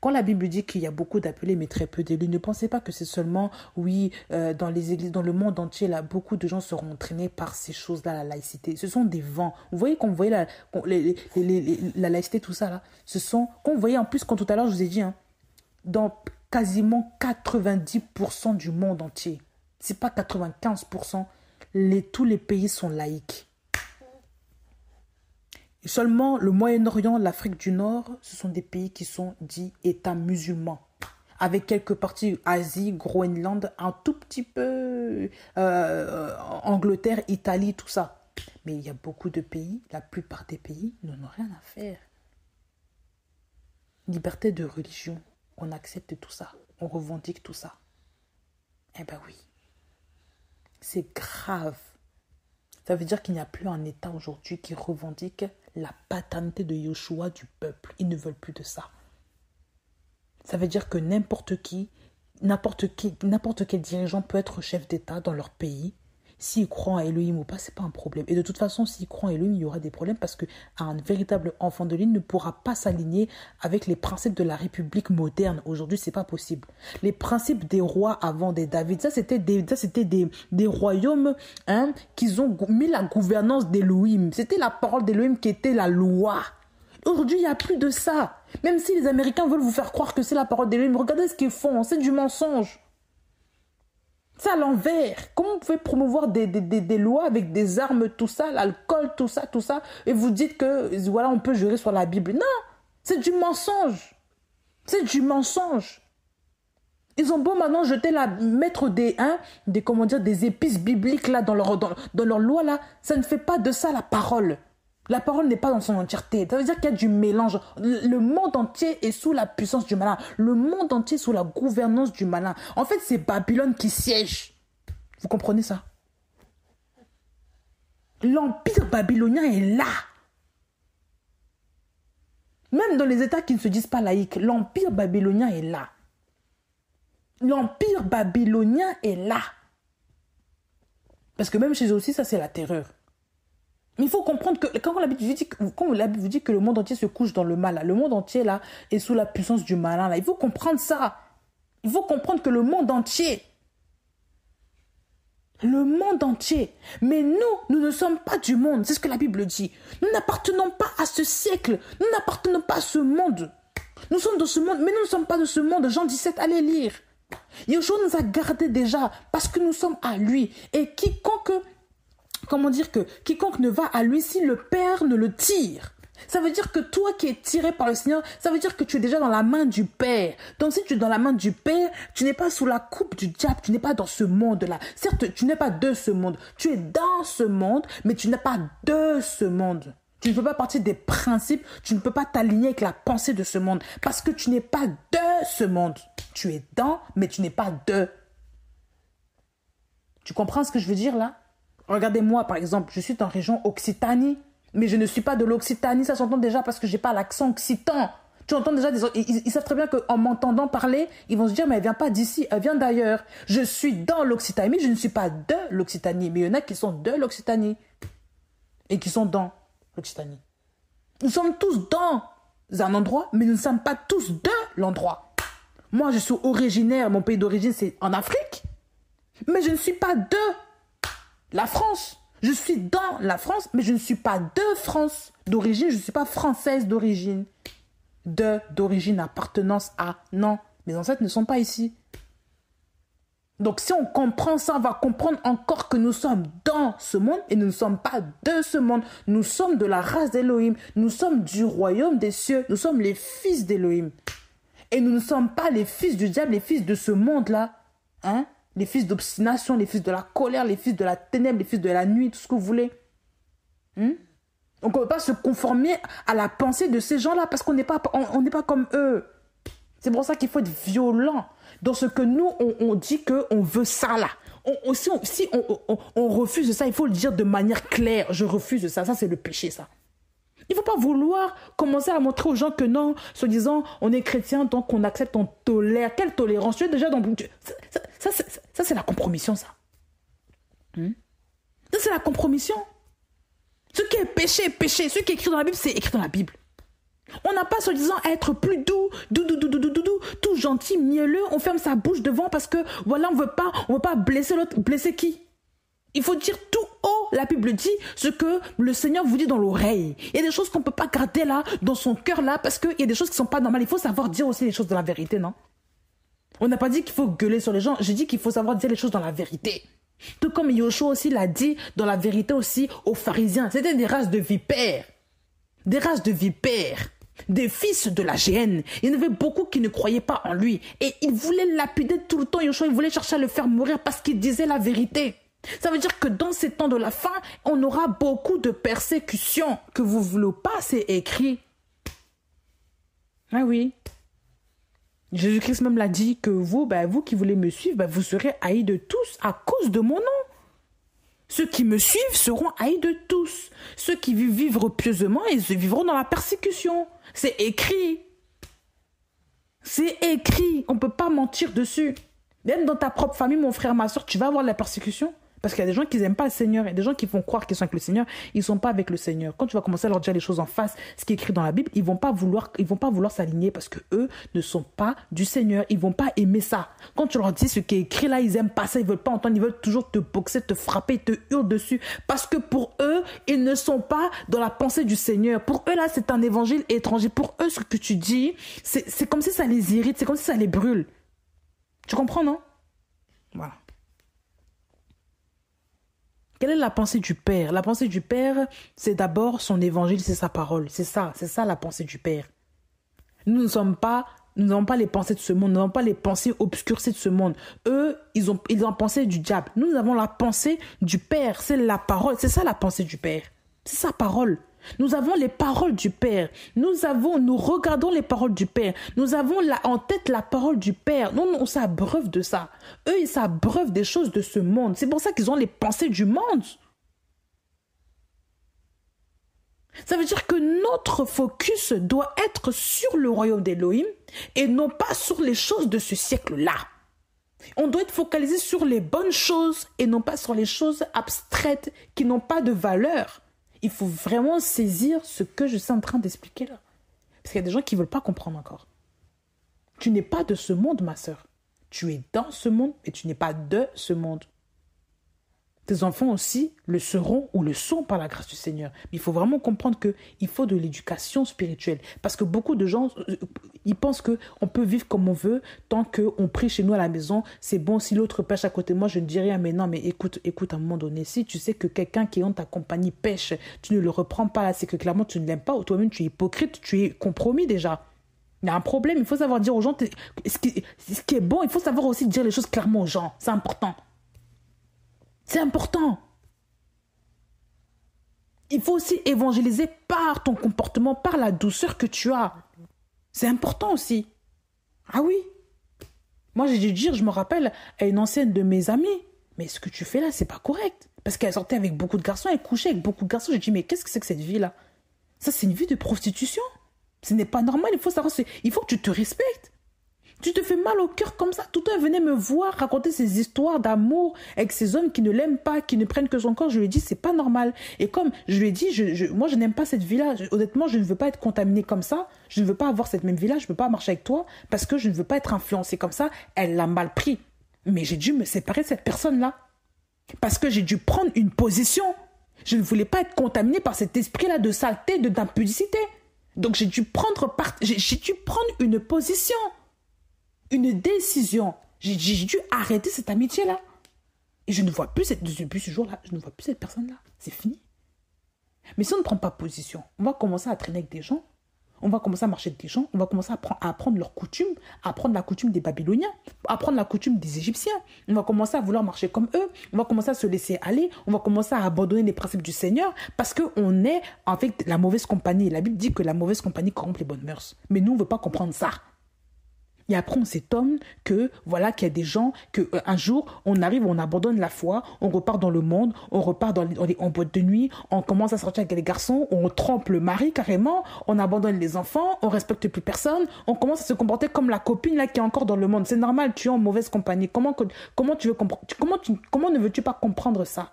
Quand la Bible dit qu'il y a beaucoup d'appelés mais très peu d'élus, ne pensez pas que c'est seulement, oui, dans les églises, dans le monde entier, là, beaucoup de gens seront entraînés par ces choses-là, la laïcité. Ce sont des vents. Vous voyez, quand vous voyez la laïcité, tout ça, là, quand vous voyez, en plus, quand tout à l'heure, je vous ai dit, hein, dans quasiment 90% du monde entier, c'est pas 95%, tous les pays sont laïques. Et seulement le Moyen-Orient, l'Afrique du Nord, ce sont des pays qui sont dits États musulmans. Avec quelques parties Asie, Groenland, un tout petit peu Angleterre, Italie, tout ça. Mais il y a beaucoup de pays, la plupart des pays n'en ont rien à faire. Liberté de religion, on accepte tout ça, on revendique tout ça. Eh ben oui, c'est grave. Ça veut dire qu'il n'y a plus un État aujourd'hui qui revendique la paternité de Yeshua du peuple. Ils ne veulent plus de ça. Ça veut dire que n'importe quel dirigeant peut être chef d'État dans leur pays. S'il croit en Elohim ou pas, ce n'est pas un problème. Et de toute façon, s'il croit en Elohim, il y aura des problèmes parce qu'un véritable enfant de l'île ne pourra pas s'aligner avec les principes de la République moderne. Aujourd'hui, ce n'est pas possible. Les principes des rois avant des David, ça c'était des royaumes qu'ils ont mis la gouvernance d'Elohim. C'était la parole d'Elohim qui était la loi. Aujourd'hui, il n'y a plus de ça. Même si les Américains veulent vous faire croire que c'est la parole d'Elohim, regardez ce qu'ils font, c'est du mensonge. C'est à l'envers. Comment vous pouvez promouvoir des lois avec des armes, tout ça, l'alcool, tout ça, et vous dites que, voilà, on peut jurer sur la Bible. Non, c'est du mensonge. C'est du mensonge. Ils ont beau maintenant mettre des épices bibliques là dans leur loi là, ça ne fait pas de ça la parole. La parole n'est pas dans son entièreté. Ça veut dire qu'il y a du mélange. Le monde entier est sous la puissance du malin. Le monde entier est sous la gouvernance du malin. En fait, c'est Babylone qui siège. Vous comprenez ça? L'empire babylonien est là. Même dans les États qui ne se disent pas laïcs, l'empire babylonien est là. L'empire babylonien est là. Parce que même chez eux aussi, ça c'est la terreur. Mais il faut comprendre que quand la Bible vous dit que le monde entier se couche dans le mal, là, le monde entier là, est sous la puissance du malin. Là. Il faut comprendre ça. Il faut comprendre que le monde entier. Mais nous ne sommes pas du monde. C'est ce que la Bible dit. Nous n'appartenons pas à ce siècle. Nous n'appartenons pas à ce monde. Nous sommes dans ce monde, mais nous ne sommes pas de ce monde. Jean 17, allez lire. Yeshua nous a gardés déjà parce que nous sommes à lui. Et quiconque ne va à lui si le Père ne le tire. Ça veut dire que toi qui es tiré par le Seigneur, ça veut dire que tu es déjà dans la main du Père. Donc si tu es dans la main du Père, tu n'es pas sous la coupe du diable, tu n'es pas dans ce monde-là. Certes, tu n'es pas de ce monde. Tu es dans ce monde, mais tu n'es pas de ce monde. Tu ne peux pas partir des principes, tu ne peux pas t'aligner avec la pensée de ce monde. Parce que tu n'es pas de ce monde. Tu es dans, mais tu n'es pas de. Tu comprends ce que je veux dire là? Regardez-moi, par exemple, je suis dans la région Occitanie, mais je ne suis pas de l'Occitanie. Ça s'entend déjà parce que je n'ai pas l'accent occitan. Tu entends déjà ils savent très bien qu'en m'entendant parler, ils vont se dire, mais elle ne vient pas d'ici, elle vient d'ailleurs. Je suis dans l'Occitanie, mais je ne suis pas de l'Occitanie. Mais il y en a qui sont de l'Occitanie et qui sont dans l'Occitanie. Nous sommes tous dans un endroit, mais nous ne sommes pas tous de l'endroit. Moi, je suis originaire, mon pays d'origine, c'est en Afrique, mais je ne suis pas de la France. Je suis dans la France, mais je ne suis pas de France d'origine. Je ne suis pas française d'origine. D'origine, appartenance à. Non, mes ancêtres ne sont pas ici. Donc si on comprend ça, on va comprendre encore que nous sommes dans ce monde et nous ne sommes pas de ce monde. Nous sommes de la race d'Élohim. Nous sommes du royaume des cieux. Nous sommes les fils d'Élohim. Et nous ne sommes pas les fils du diable, les fils de ce monde-là. Hein? Les fils d'obstination, les fils de la colère, les fils de la ténèbre, les fils de la nuit, tout ce que vous voulez. Donc on ne peut pas se conformer à la pensée de ces gens-là parce qu'on n'est pas comme eux. C'est pour ça qu'il faut être violent dans ce que nous, on dit qu'on veut ça là. Si on refuse ça, il faut le dire de manière claire. Je refuse ça. Ça, c'est le péché, ça. Il ne faut pas vouloir commencer à montrer aux gens que non, soi-disant, on est chrétien, donc on accepte, on tolère. Quelle tolérance? Tu es déjà dans... Ça, c'est la compromission, ça. Ça, c'est la compromission. Ce qui est péché est péché. Ce qui est écrit dans la Bible, c'est écrit dans la Bible. On n'a pas soi-disant à être plus doux, tout gentil, mielleux. On ferme sa bouche devant parce que, voilà, on veut pas blesser l'autre. Blesser qui? Il faut dire tout haut, la Bible dit, ce que le Seigneur vous dit dans l'oreille. Il y a des choses qu'on ne peut pas garder là, dans son cœur là, parce qu'il y a des choses qui ne sont pas normales. Il faut savoir dire aussi les choses de la vérité, non? On n'a pas dit qu'il faut gueuler sur les gens, j'ai dit qu'il faut savoir dire les choses dans la vérité. Tout comme Yoshua aussi l'a dit dans la vérité aussi aux pharisiens. C'était des races de vipères. Des races de vipères. Des fils de la géhenne. Il y en avait beaucoup qui ne croyaient pas en lui. Et ils voulaient lapider tout le temps Yoshua. Ils voulaient chercher à le faire mourir parce qu'il disait la vérité. Ça veut dire que dans ces temps de la fin, on aura beaucoup de persécutions. Que vous ne voulez pas, c'est écrit. Ah oui. Jésus-Christ même l'a dit que vous qui voulez me suivre, vous serez haïs de tous à cause de mon nom. Ceux qui me suivent seront haïs de tous. Ceux qui vivent pieusement, ils vivront dans la persécution. C'est écrit. C'est écrit. On ne peut pas mentir dessus. Même dans ta propre famille, mon frère, ma soeur, tu vas avoir de la persécution. Parce qu'il y a des gens qui n'aiment pas le Seigneur. Il y a des gens qui font croire qu'ils sont avec le Seigneur. Ils ne sont pas avec le Seigneur. Quand tu vas commencer à leur dire les choses en face, ce qui est écrit dans la Bible, ils ne vont pas vouloir s'aligner parce qu'eux ne sont pas du Seigneur. Ils ne vont pas aimer ça. Quand tu leur dis ce qui est écrit là, ils n'aiment pas ça. Ils ne veulent pas entendre. Ils veulent toujours te boxer, te frapper, te hurler dessus. Parce que pour eux, ils ne sont pas dans la pensée du Seigneur. Pour eux, là, c'est un évangile étranger. Pour eux, ce que tu dis, c'est comme si ça les irrite. C'est comme si ça les brûle. Tu comprends, non? Voilà. Quelle est la pensée du Père? La pensée du Père, c'est d'abord son évangile, c'est sa parole. C'est ça la pensée du Père. Nous n'avons pas les pensées de ce monde, nous n'avons pas les pensées obscurcies de ce monde. Eux, ils ont pensé du diable. Nous avons la pensée du Père, c'est la parole. C'est ça la pensée du Père. C'est sa parole. Nous avons les paroles du Père. Nous regardons les paroles du Père. Nous avons en tête la parole du Père. Nous, on s'abreuve de ça. Eux, ils s'abreuvent des choses de ce monde. C'est pour ça qu'ils ont les pensées du monde. Ça veut dire que notre focus doit être sur le royaume d'Élohim et non pas sur les choses de ce siècle-là. On doit être focalisé sur les bonnes choses et non pas sur les choses abstraites qui n'ont pas de valeur. Il faut vraiment saisir ce que je suis en train d'expliquer là. Parce qu'il y a des gens qui ne veulent pas comprendre encore. Tu n'es pas de ce monde, ma sœur. Tu es dans ce monde, mais tu n'es pas de ce monde. Tes enfants aussi le seront ou le sont par la grâce du Seigneur. Mais il faut vraiment comprendre qu'il faut de l'éducation spirituelle. Parce que beaucoup de gens, ils pensent qu'on peut vivre comme on veut tant qu'on prie chez nous à la maison. C'est bon, si l'autre pêche à côté de moi, je ne dis rien. Mais non, mais écoute, à un moment donné, si tu sais que quelqu'un qui est en ta compagnie pêche, tu ne le reprends pas là, c'est que clairement tu ne l'aimes pas ou toi-même tu es hypocrite, tu es compromis déjà. Il y a un problème, il faut savoir dire aux gens ce qui est bon, il faut savoir aussi dire les choses clairement aux gens. C'est important. C'est important. Il faut aussi évangéliser par ton comportement, par la douceur que tu as. C'est important aussi. Ah oui. Moi, j'ai dû dire, je me rappelle, à une ancienne de mes amies, mais ce que tu fais là, c'est pas correct. Parce qu'elle sortait avec beaucoup de garçons, elle couchait avec beaucoup de garçons. J'ai dit, mais qu'est-ce que c'est que cette vie-là? Ça, c'est une vie de prostitution. Ce n'est pas normal, il faut savoir, il faut que tu te respectes. Tu te fais mal au cœur comme ça. Tout le temps, venait me voir raconter ses histoires d'amour avec ces hommes qui ne l'aiment pas, qui ne prennent que son corps. Je lui ai dit, c'est pas normal. Et comme je lui ai dit, moi, je n'aime pas cette vie-là. Honnêtement, je ne veux pas être contaminée comme ça. Je ne veux pas avoir cette même vie-là. Je ne veux pas marcher avec toi parce que je ne veux pas être influencée comme ça. Elle l'a mal pris. Mais j'ai dû me séparer de cette personne-là. Parce que j'ai dû prendre une position. Je ne voulais pas être contaminée par cet esprit-là de saleté, d'impudicité. Donc, j'ai dû prendre une position. Une décision. J'ai dû arrêter cette amitié-là. Et je ne vois plus depuis ce jour-là, je ne vois plus cette personne-là. C'est fini. Mais si on ne prend pas position, on va commencer à traîner avec des gens, on va commencer à marcher avec des gens, on va commencer à apprendre leurs coutumes, à apprendre la coutume des Babyloniens, à apprendre la coutume des Égyptiens. On va commencer à vouloir marcher comme eux, on va commencer à se laisser aller, on va commencer à abandonner les principes du Seigneur parce qu'on est avec la mauvaise compagnie. La Bible dit que la mauvaise compagnie corrompt les bonnes mœurs. Mais nous, on ne veut pas comprendre ça. Et après, on s'étonne que, voilà, qu'il y a des gens, qu'un jour, on arrive, on abandonne la foi, on repart dans le monde, on repart en boîte de nuit, on commence à sortir avec les garçons, on trompe le mari carrément, on abandonne les enfants, on respecte plus personne, on commence à se comporter comme la copine là qui est encore dans le monde. C'est normal, tu es en mauvaise compagnie. Comment tu veux comprendre, comment ne veux-tu pas comprendre ça?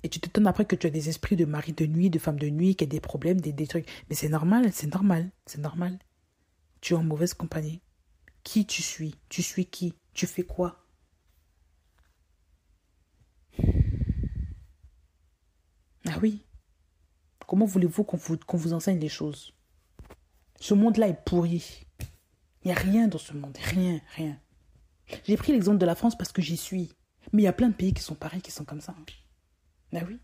Et tu t'étonnes après que tu as des esprits de mari de nuit, de femme de nuit, qui a des problèmes, des trucs. Mais c'est normal, c'est normal, c'est normal. Tu es en mauvaise compagnie. Qui tu suis? Tu suis qui? Tu fais quoi? Ah oui. Comment voulez-vous qu'on vous enseigne les choses? Ce monde-là est pourri. Il n'y a rien dans ce monde. Rien. J'ai pris l'exemple de la France parce que j'y suis. Mais il y a plein de pays qui sont pareils, qui sont comme ça. Ah oui.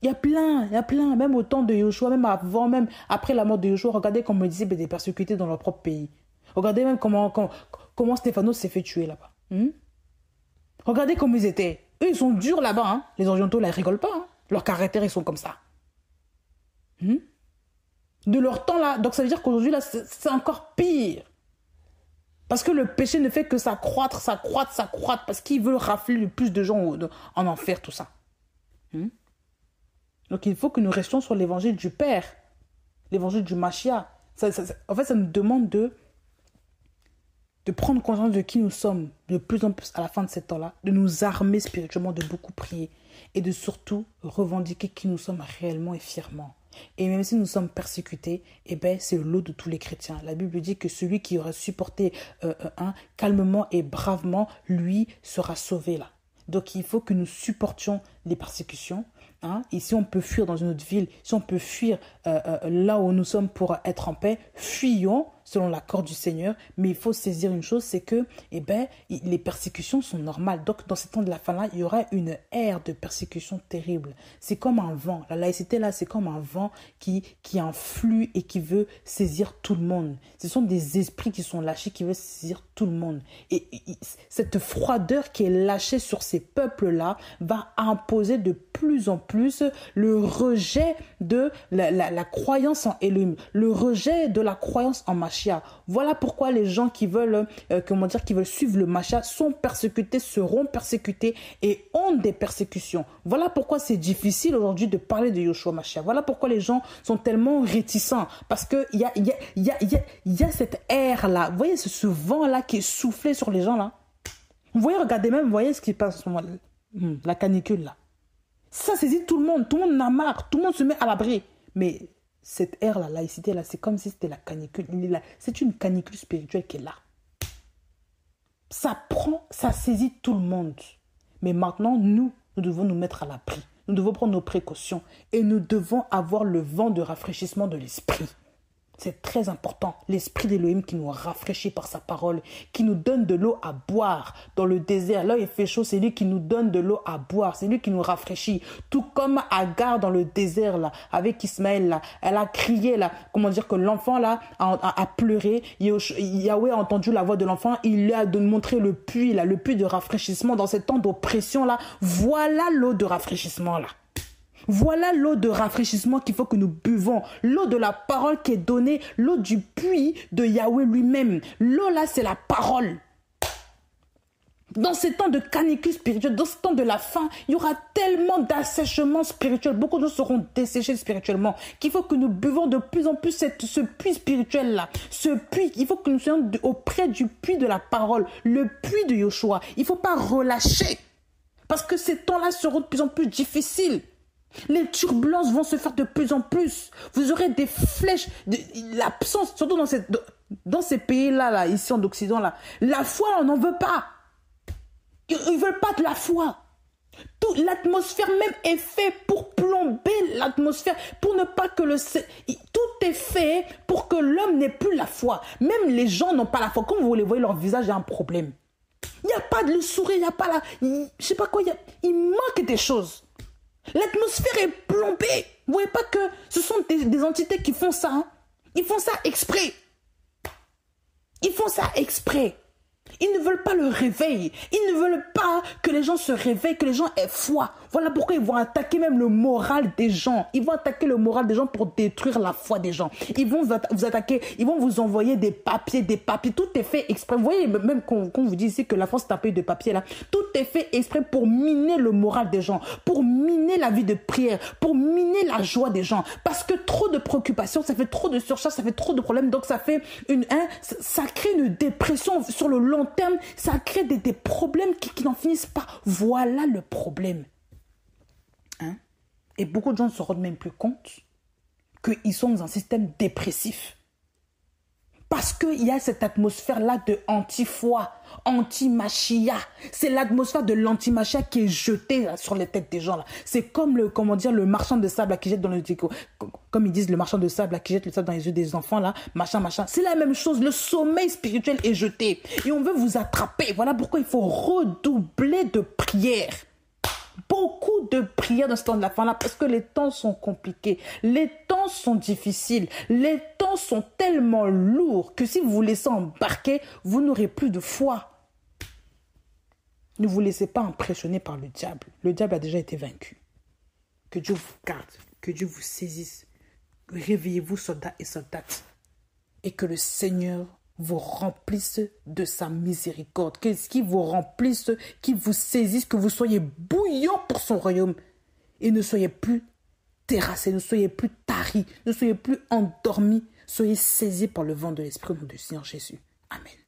Il y a plein. Même au temps de Yoshua, même avant, même après la mort de Yoshua, regardez comme on disait des persécutés dans leur propre pays. Regardez même comment Stéphanos s'est fait tuer là-bas. Regardez comment ils étaient. Eux, ils sont durs là-bas. Hein. Les orientaux, là, ils rigolent pas. Hein. Leurs caractères, ils sont comme ça. De leur temps, là. Donc, ça veut dire qu'aujourd'hui, là, c'est encore pire. Parce que le péché ne fait que s'accroître. Parce qu'il veut rafler le plus de gens en enfer, tout ça. Donc, il faut que nous restions sur l'évangile du Père, l'évangile du Machia. En fait, ça nous demande de prendre conscience de qui nous sommes de plus en plus à la fin de ces temps-là, de nous armer spirituellement, de beaucoup prier et de surtout revendiquer qui nous sommes réellement et fièrement. Et même si nous sommes persécutés, c'est le lot de tous les chrétiens. La Bible dit que celui qui aura supporté calmement et bravement, lui sera sauvé là. Donc, il faut que nous supportions les persécutions. Et si on peut fuir dans une autre ville, si on peut fuir là où nous sommes pour être en paix, fuyons selon l'accord du Seigneur. Mais il faut saisir une chose, c'est que les persécutions sont normales. Donc, dans ces temps de la fin-là, il y aura une ère de persécution terrible. C'est comme un vent. La laïcité, là, c'est comme un vent qui influe et qui veut saisir tout le monde. Ce sont des esprits qui sont lâchés, qui veulent saisir tout le monde. Et cette froideur qui est lâchée sur ces peuples-là va imposer de plus en plus le rejet de la croyance en Elohim, le rejet de la croyance en Machia. Voilà pourquoi les gens qui veulent suivre le Machia sont persécutés, seront persécutés et ont des persécutions. Voilà pourquoi c'est difficile aujourd'hui de parler de Yoshua Machia. Voilà pourquoi les gens sont tellement réticents, parce que il y a cette air-là. Vous voyez ce vent-là qui est soufflé sur les gens là. Vous voyez, regardez même, vous voyez ce qui passe en ce moment, la canicule là. Ça saisit tout le monde en a marre, tout le monde se met à l'abri. Mais cette ère, la laïcité là, c'est comme si c'était la canicule. C'est une canicule spirituelle qui est là. Ça saisit tout le monde. Mais maintenant, nous devons nous mettre à l'abri. Nous devons prendre nos précautions et nous devons avoir le vent de rafraîchissement de l'esprit. C'est très important. L'esprit d'Élohim qui nous rafraîchit par sa parole, qui nous donne de l'eau à boire dans le désert. Là où il fait chaud, c'est lui qui nous donne de l'eau à boire. C'est lui qui nous rafraîchit. Tout comme Agar dans le désert, là, avec Ismaël, là. Elle a crié, là. Comment dire que l'enfant, là, a pleuré. Yahweh a entendu la voix de l'enfant. Il lui a montré le puits, là, le puits de rafraîchissement dans ces temps d'oppression, là. Voilà l'eau de rafraîchissement, là. Voilà l'eau de rafraîchissement qu'il faut que nous buvons. L'eau de la parole qui est donnée, l'eau du puits de Yahweh lui-même. L'eau là, c'est la parole. Dans ces temps de canicule spirituelle, dans ce temps de la faim, il y aura tellement d'assèchement spirituel. Beaucoup de gens seront desséchés spirituellement qu'il faut que nous buvons de plus en plus ce puits spirituel-là. Ce puits, il faut que nous soyons auprès du puits de la parole, le puits de Yoshua. Il ne faut pas relâcher parce que ces temps-là seront de plus en plus difficiles. Les turbulences vont se faire de plus en plus. Vous aurez des flèches, l'absence, surtout dans ces pays-là, là, ici en Occident, là. La foi, on n'en veut pas. Ils ne veulent pas de la foi. Tout l'atmosphère même est faite pour plomber l'atmosphère, pour ne pas que tout est fait pour que l'homme n'ait plus la foi. Même les gens n'ont pas la foi. Quand vous les voyez, leur visage, il y a un problème. Il n'y a pas de le sourire, il n'y a pas la... Je sais pas quoi, il manque des choses. L'atmosphère est plombée. Vous voyez pas que ce sont des entités qui font ça. Hein? Ils font ça exprès. Ils font ça exprès. Ils ne veulent pas le réveil. Ils ne veulent pas que les gens se réveillent, que les gens aient foi. Voilà pourquoi ils vont attaquer même le moral des gens. Ils vont attaquer le moral des gens pour détruire la foi des gens. Ils vont vous attaquer, ils vont vous envoyer des papiers. Tout est fait exprès. Vous voyez, même quand on vous dit ici que la France est un pays de papier, là, tout est fait exprès pour miner le moral des gens, pour miner la vie de prière, pour miner la joie des gens. Parce que trop de préoccupations, ça fait trop de surcharge, ça fait trop de problèmes. Donc ça fait ça crée une dépression sur le long terme, ça crée des problèmes qui n'en finissent pas. Voilà le problème. Hein? Et beaucoup de gens ne se rendent même plus compte qu'ils sont dans un système dépressif. Parce qu'il y a cette atmosphère-là de anti-foi, anti-machia. C'est l'atmosphère de l'anti-machia qui est jetée là, sur les têtes des gens. Là. C'est comme le marchand de sable là, qui jette dans le... Comme ils disent, le marchand de sable là, qui jette le sable dans les yeux des enfants, là, machin. C'est la même chose. Le sommeil spirituel est jeté. Et on veut vous attraper. Voilà pourquoi il faut redoubler de prières. Beaucoup de prières dans ce temps de la fin là parce que les temps sont compliqués, les temps sont difficiles, les temps sont tellement lourds que si vous vous laissez embarquer, vous n'aurez plus de foi. Ne vous laissez pas impressionner par le diable. Le diable a déjà été vaincu. Que Dieu vous garde, que Dieu vous saisisse. Réveillez-vous, soldats et soldates. Et que le Seigneur vous remplisse de sa miséricorde, qu'il vous remplisse, qu'il vous saisisse, que vous soyez bouillants pour son royaume et ne soyez plus terrassés, ne soyez plus taris, ne soyez plus endormis, soyez saisis par le vent de l'Esprit au nom du Seigneur Jésus. Amen.